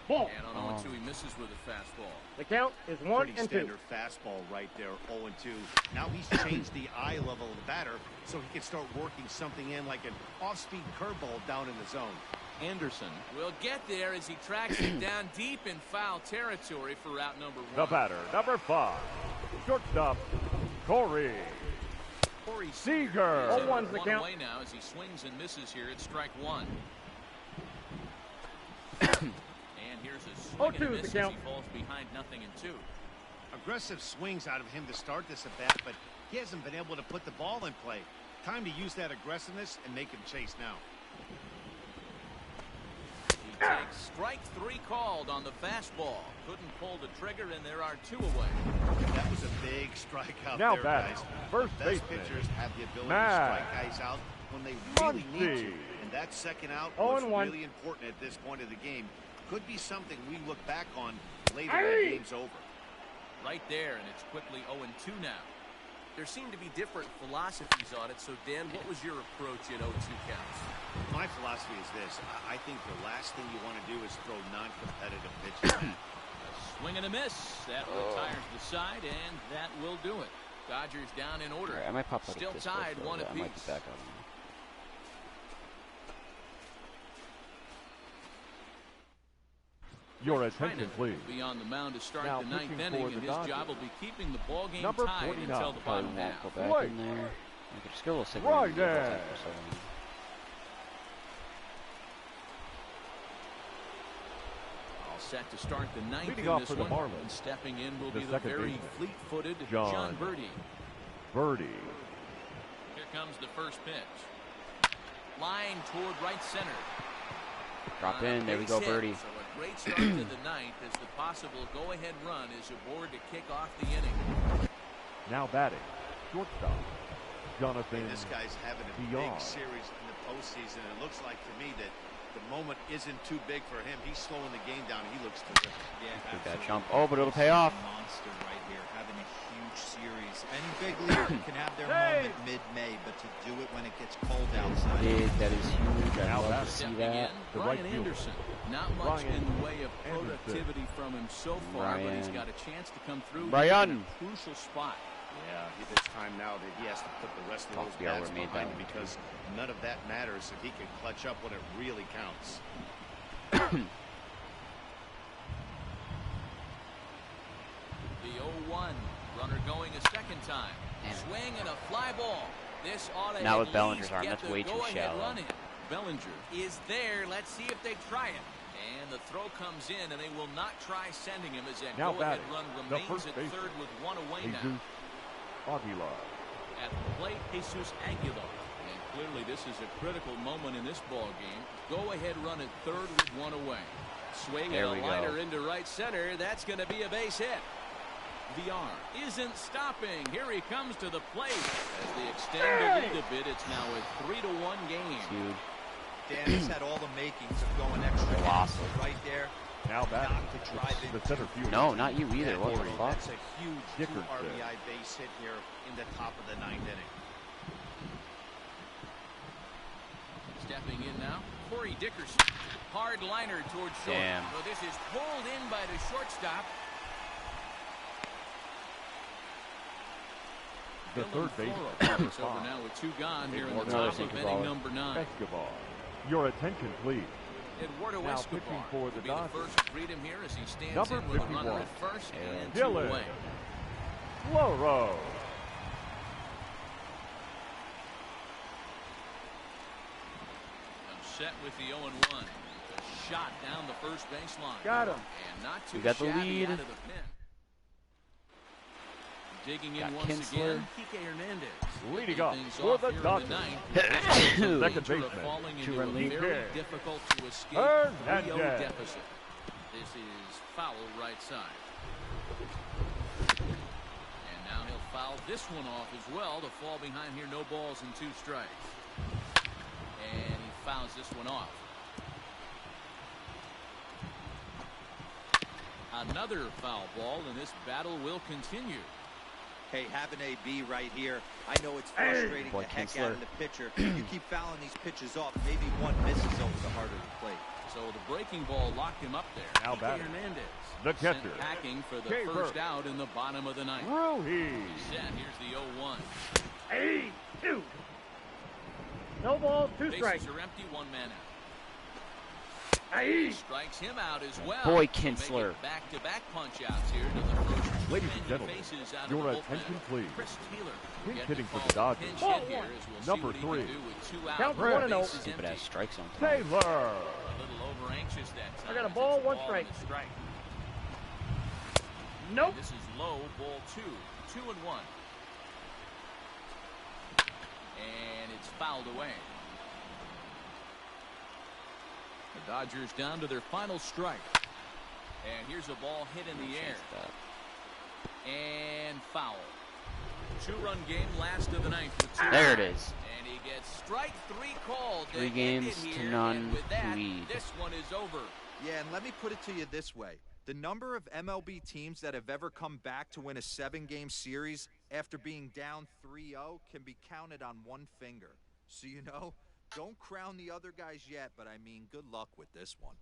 Ball. And on 0-2, he misses with a fastball. The count is 1 Pretty and 2. standard fastball right there, 0-2. Now he's changed the eye level of the batter so he can start working something in like an off-speed curveball down in the zone. Anderson will get there as he tracks it down deep in foul territory for route number 1. The batter, number 5, shortstop, Corey Seager. 0-1's the One count. away now as he swings and misses here at strike 1. And here's a swing and a 0-2 is miss the as count. he falls behind 0-2. Aggressive swings out of him to start this at bat, but he hasn't been able to put the ball in play. Time to use that aggressiveness and make him chase now. He takes strike 3 called on the fastball. Couldn't pull the trigger, and there are 2 away. That was a big strikeout Now there, batting, guys. first The best baseman, pitchers have the ability Matt to strike guys out when they really need to. Muncy. And that second out 0-1. was really important at this point of the game. Could be something we look back on later when the game's over. Right there, and it's quickly 0-2 now. There seem to be different philosophies on it. So, Dan, what was your approach in 0-2 counts? My philosophy is this. I think the last thing you want to do is throw non-competitive pitches. A swing and a miss. That retires the side, and that will do it. Dodgers down in order. Right, I might pop out Still of this tied, for a 1 little bit. I might apiece. be back on. Your attention, please. Be on the mound to start Now the 9th pitching inning, for and the his Dodgers. job will be keeping the ball game Number tied 49. until the Probably bottom won't half. go back Right. in there. I could just go a little sick. Right there. All set to start the 9th Leading in off this for the one. Marlins, And stepping in will the be the second very baseman, fleet-footed John John Birdie. Birdie. Here comes the first pitch. Line toward right center. Drop On a in. There we base go, hit. Birdie. So a great start to the 9th as the possible go-ahead run is aboard to kick off the inning. Now batting, shortstop, Jonathan This guy's having a Dion. big series in the postseason. It looks like to me that the moment isn't too big for him. He's slowing the game down. He looks terrific. Yeah, Take that absolutely. jump. Oh, but it'll pay off. Monster right here, having a huge series. Any big league can have their moment mid-May, but to do it when it gets cold outside. Big, that is huge. I Now love to batting. see Stepping that. in, The Brian right fielder. Anderson. Not much Brian in the way of Anderson. productivity from him so far, but he's Brian. got a chance to come through Brian. in a crucial spot. Yeah, it's time now that he has to put the rest of Talk those the hour bats made behind that him one. because none of that matters if he can clutch up when it really counts. The 0-1 runner going a second time. Damn it. Swing and a fly ball. This ought to Now at with Bellinger's least arm, get that's the way too go-ahead shallow. run in. Bellinger is there. Let's see if they try it. And the throw comes in, and they will not try sending him as that Now go-ahead batting, run the remains first at baseman, third with 1 away Jesus now. Aguilar. At the plate, Jesus Aguilar. And clearly this is a critical moment in this ball game. Go-ahead run at third with 1 away. Swing There and we a go. liner into right center. That's going to be a base hit. VR isn't stopping. Here he comes to the plate. As they extend the lead a bit, it's now a 3-1 game. Huge. Dan has had all the makings of going extra innings, Awesome. but right there, Now batting, not to drive the into center fielder. No, not you either. What the Corey, fuck? that's a huge Dickerson. 2 RBI base hit here in the top of the 9th inning. Stepping in now, Corey Dickerson. Hard liner towards short. Damn. So this is pulled in by the shortstop. The third baseman. It's over now with 2 gone here in the top of inning number 9. Escobar. Your attention, please. Eduardo Now Escobar pitching for the will be Dodgers. the first to greet him here as he stands Number in with a 51. runner at first and 2 Dylan away. Loro. Set with the 0-1. A shot down the first baseline. Got him. And not too We got the shabby lead. out of the pen. Digging in Got once Kinsler. again, Kike Hernandez. Leading up Things for off the here in Dodgers. ninth. Second Danger of baseman. falling into Two-run a lead. very difficult to escape Hernandez. 3-0 deficit. This is foul right side. And now he'll foul this one off as well to fall behind here. No balls and 2 strikes. And he fouls this one off. Another foul ball, and this battle will continue. Hey, having AB right here, I know it's frustrating Boy, the heck Kinsler. out of the pitcher. You keep fouling these pitches off, maybe one misses over the heart of the plate. So the breaking ball locked him up there. Now Kike batting. Hernandez. The Sent catcher. packing for the K. first Burke. out in the bottom of the 9th. Ruhi. Set. Here's the 0-1. Hey, 2. No balls, 2 strikes. Bases are empty, 1 man out. Hey. Strikes him out as well. Boy, So make Kinsler. it back-to-back punch-outs here to the first. Ladies man and he gentlemen, faces out of your the bullpen. attention, please. Chris Taylor. Pinch Get hitting to for call the Dodgers. pinch Ball hit here one. as we'll Number see what he 3. can do with 2 outs. Count with 1-0. bases Stupid empty. ass strikes on time. Taylor. A little over-anxious that time. I got a as ball, it's 1 and strike. a strike. Nope. And this is low, ball 2. 2-1. And it's fouled away. The Dodgers down to their final strike. And here's a ball hit in the air. And foul. 2-run game, last of the 9th. With 2 There it outs. is. And he gets strike 3 called. 3 end it games to here, none and with that, lead. this one is over. Yeah, and let me put it to you this way. The number of MLB teams that have ever come back to win a 7-game series after being down 3-0 can be counted on one finger. So, you know, don't crown the other guys yet, but I mean, good luck with this one.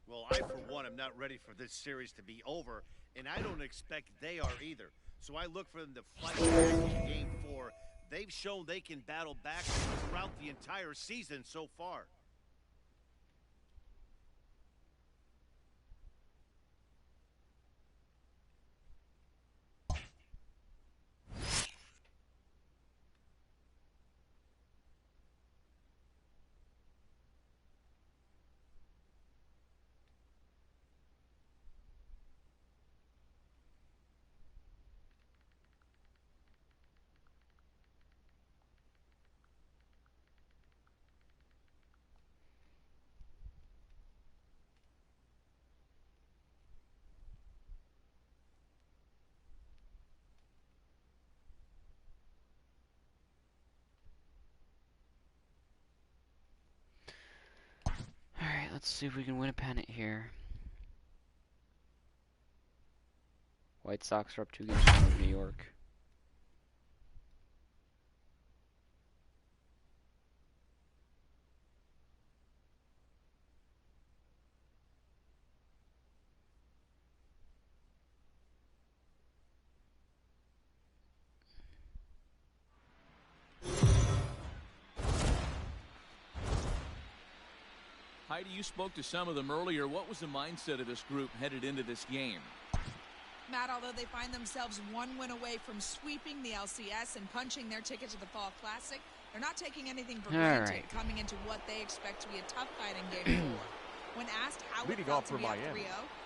Well, I, for one, am not ready for this series to be over, and I don't expect they are either. So I look for them to fight back in Game 4. They've shown they can battle back throughout the entire season so far. Alright, let's see if we can win a pennant here. White Sox are up 2 games over New York. Heidi, you spoke to some of them earlier. What was the mindset of this group headed into this game? Matt, although they find themselves 1 win away from sweeping the LCS and punching their ticket to the Fall Classic, they're not taking anything for granted right. coming into what they expect to be a tough fight in Game 4. When asked how Leading it felt off to for be up Miami, 3-0,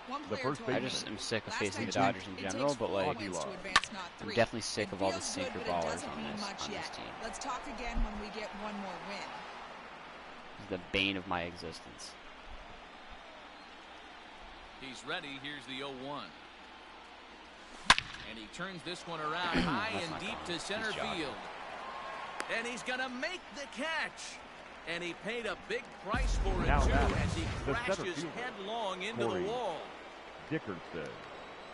one the player first told I me, just am sick of "Last facing I the checked, Dodgers in it general, takes but 4 like, wins to advance, not 3. I'm definitely sick It of all the feels sinker good, but it ballers doesn't on mean this much yet. team. Let's talk again when we get 1 more win." It's the bane of my existence. He's ready. Here's the 0-1. And he turns this one around high and deep to center field. And he's going to make the catch. And he paid a big price for it, Now too, that, as he the crashes center fielder, headlong into Corey the wall. Dickerson.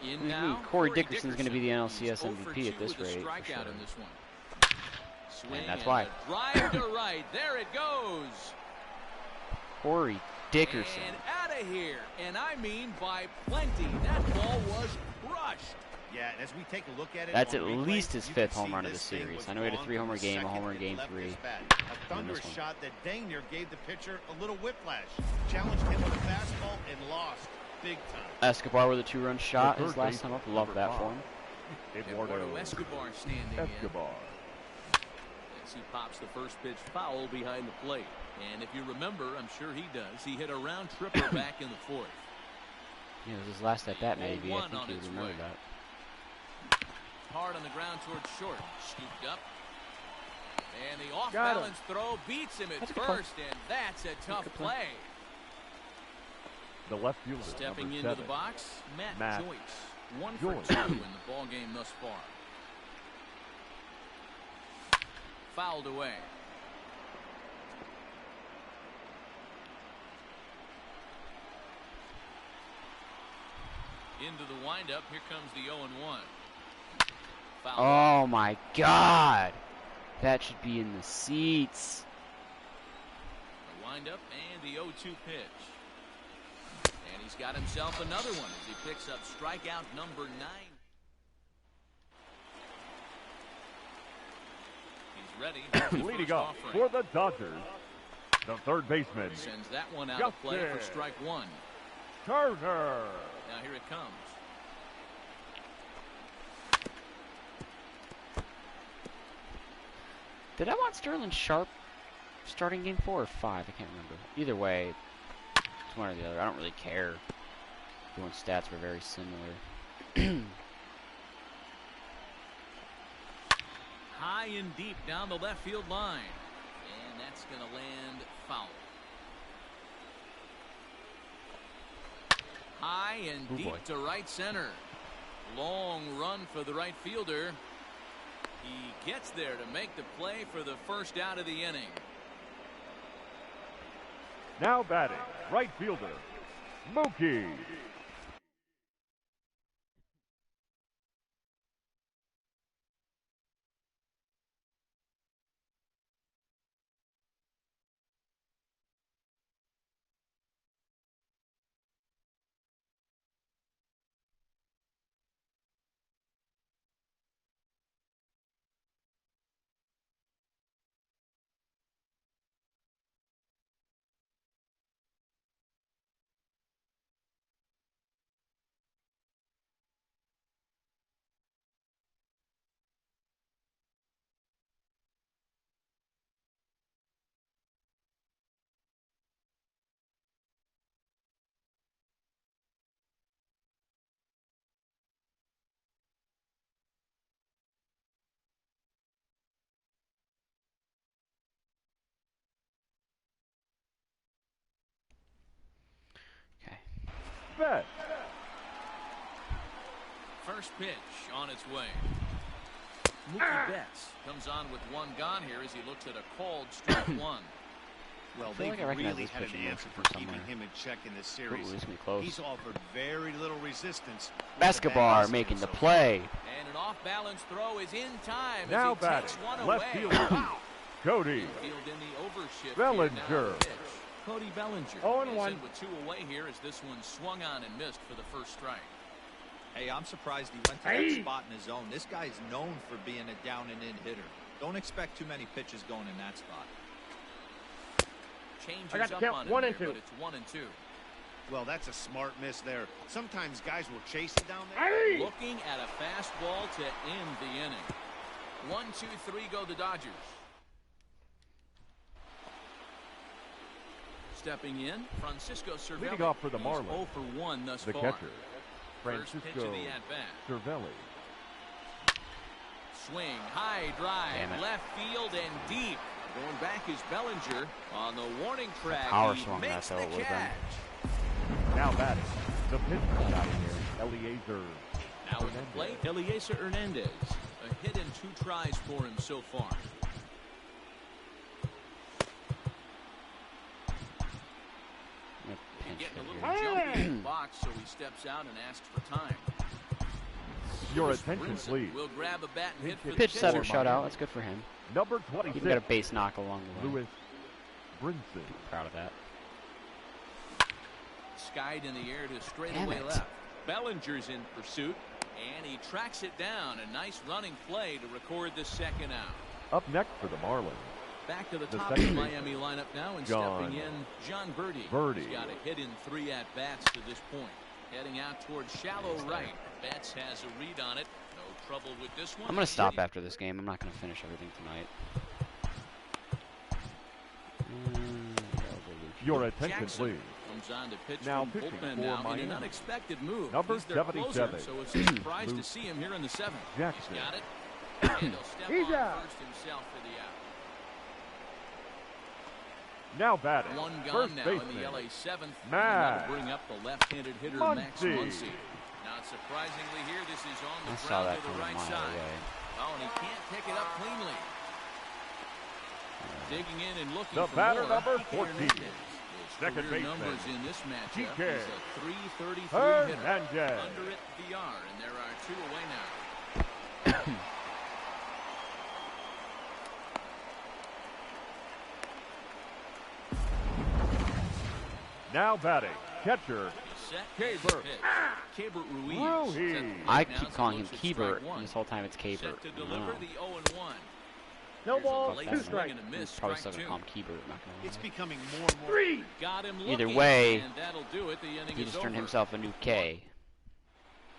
In now, Corey Dickerson's going to be the He's NLCS 0 for MVP at 2 this with a rate, for strikeout sure. in this one. Swing And that's and why. a drive to right. There it goes. Corey Dickerson. And out of here. And I mean by plenty. That ball was crushed. Yeah, and as we take a look at it, that's at replay, least his 5th home run of the series. I know he had a 3-homer game, a homer in game 3. A thunderous shot that dang near gave the pitcher a little whiplash. Challenged him with a fastball and lost big time. Escobar with a 2-run shot his last time up. Love that for him. Eduardo Escobar standing in. As he pops the first pitch foul behind the plate. And if you remember, I'm sure he does, he hit a round tripper back in the 4th. Yeah, it was his last at bat, maybe. I think he would remember that. Hard on the ground towards short. Scooped up. And the off-balance throw beats him at first, and that's a tough play. The left fielder, stepping into 7, the box, Matt Joyce. 1 for 2 in the ball game thus far. Fouled away. Into the windup. Here comes the 0-1. Oh my God! That should be in the seats. The windup and the 0-2 pitch. And he's got himself another one as he picks up strikeout number 9. He's ready. Leading off for the Dodgers, the third baseman. Sends that one out of play for strike 1. Turner. Now here it comes. Did I want Sterling Sharp starting game 4 or 5? I can't remember. Either way, it's one or the other. I don't really care. Everyone's stats were very similar. High and deep down the left field line. And that's going to land foul. High and deep to right center. Long run for the right fielder. He gets there to make the play for the first out of the inning. Now batting, right fielder, Mookie. Bet. First pitch on its way. Mookie Betts comes on with 1 gone here as he looks at a called strike 1. Well, they've really had an answer for keeping him in check in this series. He's offered very little resistance. Escobar making the play. And an off-balance throw is in time. Now as he batting, takes one left away. fielder, Cody Infield in the overshift Bellinger. Cody Bellinger 0-1 with 2 away here as this one swung on and missed for the first strike. Hey, I'm surprised he went to that spot in his zone. This guy's known for being a down and in hitter. Don't expect too many pitches going in that spot. Changes I got the up count, on 1 him and 2. But it's 1 and 2. Well, that's a smart miss there. Sometimes guys will chase it down there. Looking at a fastball to end the inning. 1, 2, 3 go the Dodgers. Stepping in, Francisco Cervelli. Leading off for the Marlins, 0 for 1 thus the far. catcher, First pitch Francisco of the at-bat. Cervelli. Swing, high drive, left field and deep. Going back is Bellinger on the warning track. Power He swung makes that, though, the it would've catch. Now batting, the pitcher out here, Eliezer Now at the plate, Eliezer Hernandez. A hit and 2 tries for him so far. Getting a little jumpy in the box, so he steps out and asks for time. Your attention, please. Will grab a bat and hit for the Pitch 7 pitcher. shutout. That's good for him. Number Even 26, got a base knock along the way. Lewis Brinson. Proud of that. Skied in the air to straightaway left. Bellinger's in pursuit, and he tracks it down. A nice running play to record the second out. Up next for the Marlins. Back to the top of the Miami lineup now, and stepping in, John Birdie. He's got a hit in 3 at-bats to this point. Heading out towards shallow right. Betts has a read on it. No trouble with this one. I'm going to stop after this game. I'm not going to finish everything tonight. Your attention, please. Comes on to pitch now from pitching bullpen for now Miami. in an unexpected move. Number He's their 77. closer, so it's a surprise to see him here in the 7th. Jackson. He's got it. And he'll step He's on out. first himself for the out. Now batting. One gone First now baseman. in the LA 7th. Max. That'll bring up the left-handed hitter Max Muncy. Not surprisingly here, this is on the ground to the right side. Oh, and he can't pick it up cleanly. Digging in and looking the for batter more. number 14. Second baseman. Numbers in this matchup. TK. He's a 333 hitter. Hernandez. Under it, VR, and there are 2 away now. Now batting, catcher, Keibert. Keibert Ruiz. I keep calling him Keibert, and this whole time it's Keibert. Set to deliver the 0-1. No ball, Here's a 2 late strikes. swing and a miss, Probably strike still 2. gonna call him Keibert. Not gonna lie. It's becoming more and more. 3. Got him Either looking, way, and that'll do it. The inning he is just turned over. himself a new K.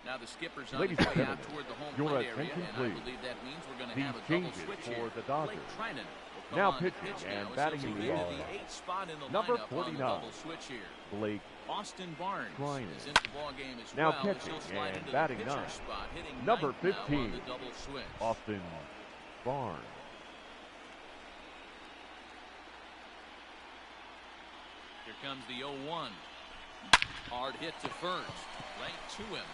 Now the skipper's on Ladies his and way out gentlemen, toward the home your plate area, attention, and I please. believe that means we're going to These have a double changes switch for here. the Dodgers. Blake Trinan will come Now on to pitching pitch and now, batting as he'll in be the the 8th spot in the number lineup 49. on the double switch here. Blake Austin Barnes Trinan. is into the ball game as Now well. pitching He'll slide and into batting the pitcher 9. spot, hitting Number 9th now 15. on the double switch. Austin Barnes. Here comes the 0-1. Hard hit to first. Right to him.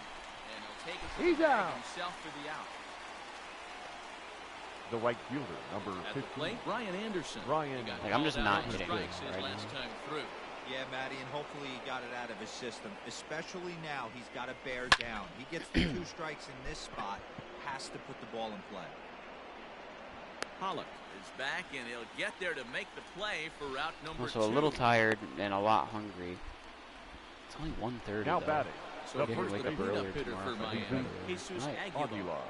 And he'll take it to He's the bag out. himself for the out. The right fielder, number At the 15. plate, Brian Anderson. Brian. He got Like, I'm just called not out on hitting strikes him his right last now. time through. Yeah, Matty, and hopefully he got it out of his system. Especially now, he's got to bear down. He gets the 2 strikes in this spot, has to put the ball in play. Pollock is back, and he'll get there to make the play for route number 2. Also a little tired and a lot hungry. It's only 1:30 Now though. batting. So The Maybe first wake the up earlier cleanup hitter tomorrow for if I can Miami, get Jesus Right. Aguilar. Aguilar.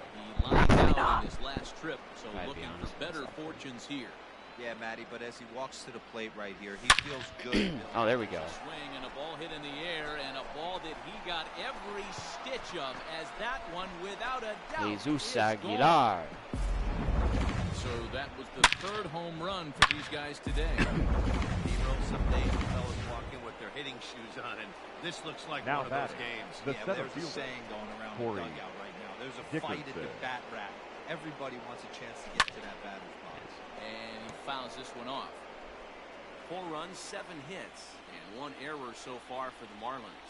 He lined out in his last trip, so I'd be looking honest for with better myself. fortunes here. Yeah, Matty, but as he walks to the plate right here, he feels good. Oh, there we go. Swing and a ball hit in the air, and a ball that he got every stitch of, as that one, without a doubt, Jesus is gone. Aguilar. So that was the 3rd home run for these guys today. Hero, some days the fellas walk in with their hitting shoes on, and this looks like Now one of those batting. games. The Yeah, center there's a fielder, saying going around Corey the dugout right now. There's a fight at the Dickerson. bat rack. Everybody wants a chance to get to that batter's box. And he fouls this one off. 4 runs, 7 hits, and 1 error so far for the Marlins.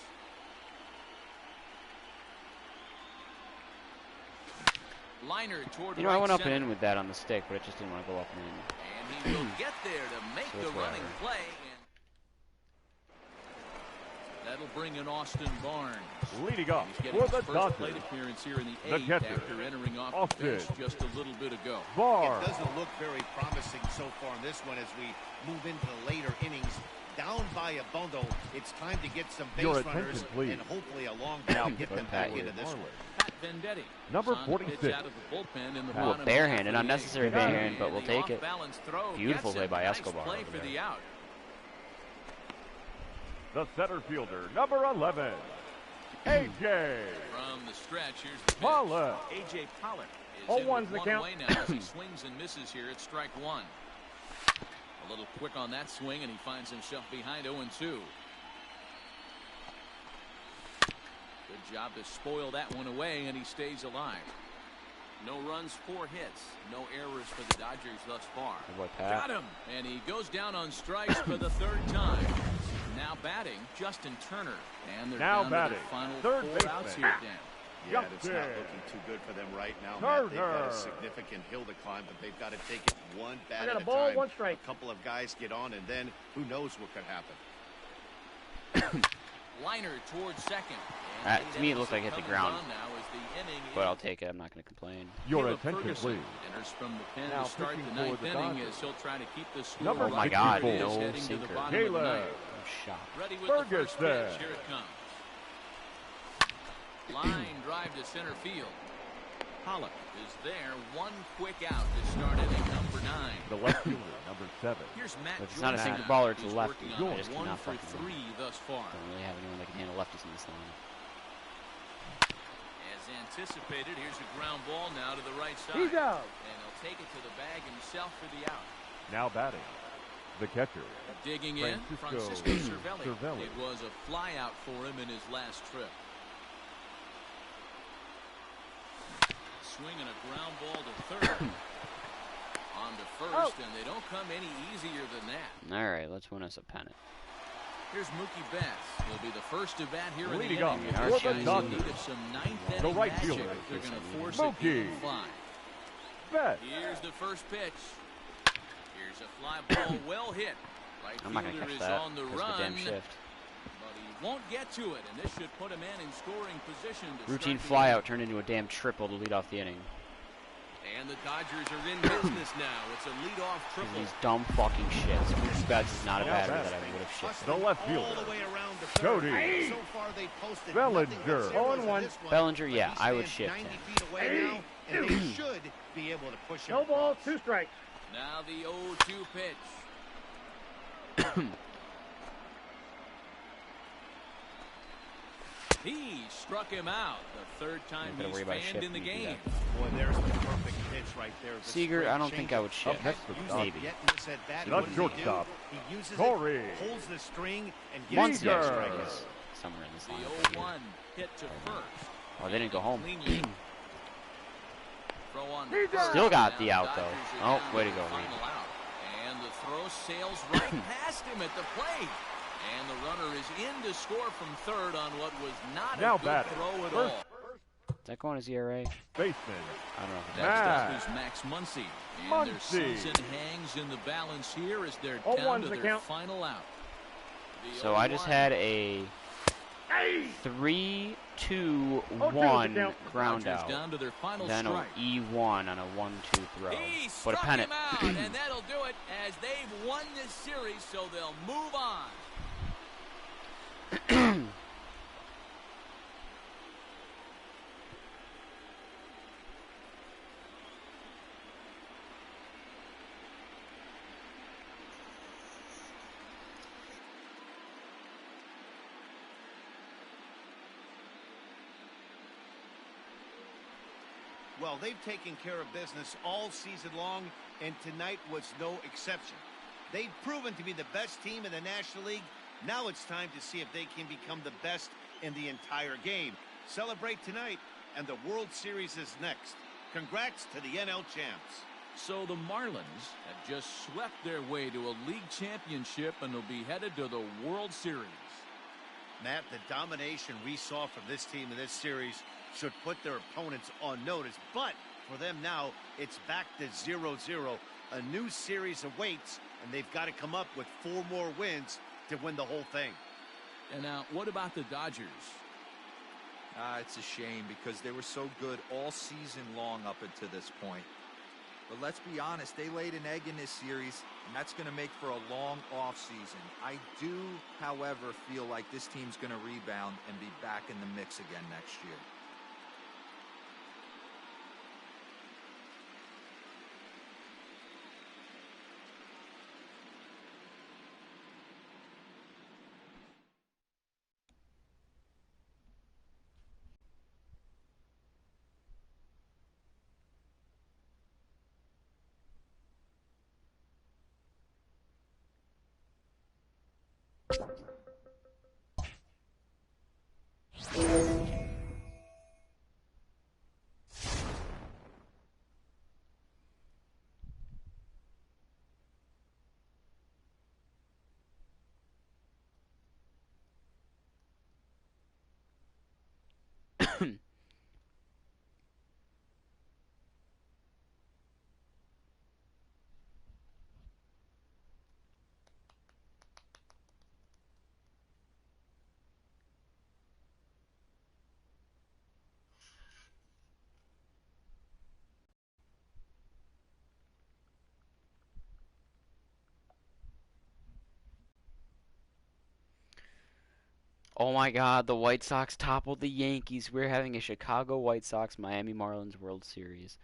Liner toward You know, right I went up center. and in with that on the stick, but it just didn't want to go up and in. And he will get there to make So the it's running whatever. play. And that'll bring in Austin Barnes. Leading up He's getting for his the first Dodgers, plate appearance here in the the 8th catcher, after entering off Austin the bench just a little bit ago. Barnes. It doesn't look very promising so far in this one as we move into the later innings. Down by a bundle, it's time to get some base Your runners attention, please. and hopefully a long ball get them back into this one. Pat Venditti. Number is on the pitch 46. out of the bullpen in the Well, bottom barehanded, half of the unnecessary 8th. barehand, but And we'll the take it. off-balance throw Beautiful gets play him. by Nice Escobar play over for there. the out. The center fielder, number 11, A.J. From the stretch, here's the pitch. Pollock. A.J. Pollock is Oh, in one's with the 1 count. away now as he swings and misses here at strike 1. A little quick on that swing, and he finds himself behind 0-2. Good job to spoil that one away, and he stays alive. No runs, 4 hits, no errors for the Dodgers thus far. Good boy, Pat. Got him, and he goes down on strikes for the 3rd time. Now batting, Justin Turner, and they're Now down batting, to their final third 4 baseman. outs here, Dan. Yeah, it's not Justin looking too good for them right now, Matt. They've got Turner. a significant hill to climb, but they've got to take it one bat I got at a ball, time. 1 strike. A couple of guys get on, and then who knows what could happen. Liner towards second. To me, it looked like it hit the ground. But I'll take it. I'm not going to complain. Your attention, please. Enters from the pen Now to start the ninth inning as he'll try to keep the score. Number Oh my God, no sinker. Caleb. Shot. Ready with the first pitch. Here it comes. Line drive to center field. Pollock is there. One quick out to start inning number 9. The left fielder, number 7. Here's Matt. If it's not a sinker baller, it's a He's lefty. working on I just a 1 cannot for fucking 3 thus far. Don't really have anyone that can handle lefties in this line. As anticipated, here's a ground ball now to the right side. He's out. And he'll take it to the bag himself for the out. Now batting, the catcher. Digging in, Francisco Cervelli. It was a fly out for him in his last trip. Swinging a ground ball to third. On to first, and they don't come any easier than that. All right, let's win us a pennant. Here's Mookie Betts. He'll be the first to bat here Leading in the inning. up, Our for the guys Dodgers. in need of some ninth The inning right magic fielder. if they're going to force Mookie. it to fly. Betts. Here's the first pitch. Here's a fly ball well hit. Right I'm not going to fielder catch is that. on the That's run. the damn shift. But he won't get to it, and this should put a man in scoring position. To Routine start the flyout turned into a damn triple to lead off the inning. And the Dodgers are in business now. It's a leadoff triple. These dumb fucking shits. Mookie Betts is not a batter that I would have shit. The left fielder. All the way around to third. Cody. So far they posted Bellinger. nothing but zeros in 0-1. this one, Bellinger, but yeah, he I would stands shift 90 him. feet away now, and they should be able to push him. No ball, across. 2 strikes. Now the 0-2 pitch. He struck him out the third time he's fanned in the game. Boy, there's the perfect pitch right there. The Seager, I don't straight think I would changeup. shift. That's the Used it maybe. yet in this at bat. Not What does he do? shortstop. He uses Corey. it, holds the string, and Once gets the the Seager. strike strike. is somewhere in this The line. 0-1 hit to first. Oh, they didn't go home. Cleanly. Throw on the Seager. first. Still got the Now out, though. Dodgers Oh, are down way to the go, final Reed. out. And the throw sails right past him at the plate. And the runner is in to score from third on what was not Now a good batting. throw at First all. Is that going as ERA? Baseman. I don't know if Next that's Matt. up is Max Muncy. And their Muncy. season hangs in the balance here as they're 0-1's down to the their count. final out. The So I just 0-1. had a Hey! 3-2-1 count. ground Dodgers out. down to their final Then strike. a E1 on a 1-2 throw. He But a struck pennant. him out, and that'll do it as they've won this series, so they'll move on. Well, they've taken care of business all season long, and tonight was no exception. They've proven to be the best team in the National League. Now it's time to see if they can become the best in the entire game. Celebrate tonight, and the World Series is next. Congrats to the NL champs. So the Marlins have just swept their way to a league championship and will be headed to the World Series. Matt, the domination we saw from this team in this series should put their opponents on notice. But for them now, it's back to 0-0. A new series awaits, and they've got to come up with 4 more wins to win the whole thing. And now, what about the Dodgers? It's a shame because they were so good all season long up until this point. But let's be honest, they laid an egg in this series, and that's going to make for a long offseason. I do, however, feel like this team's going to rebound and be back in the mix again next year. Oh my God, the White Sox toppled the Yankees. We're having a Chicago White Sox Miami Marlins World Series.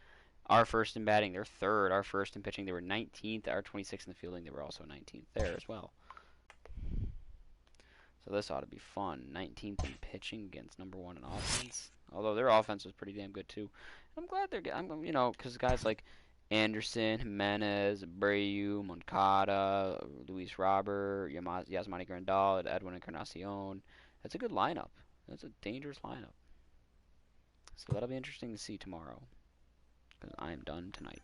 Our first in batting, they're third. Our first in pitching, they were 19th. Our 26th in the fielding, they were also 19th there as well. So this ought to be fun. 19th in pitching against number 1 in offense. Although their offense was pretty damn good too. I'm glad they're getting, you know, because guys like Anderson, Jimenez, Abreu, Moncada, Luis Robert, Yasmani Grandal, Edwin Encarnacion. That's a good lineup. That's a dangerous lineup. So that'll be interesting to see tomorrow. Because I am done tonight.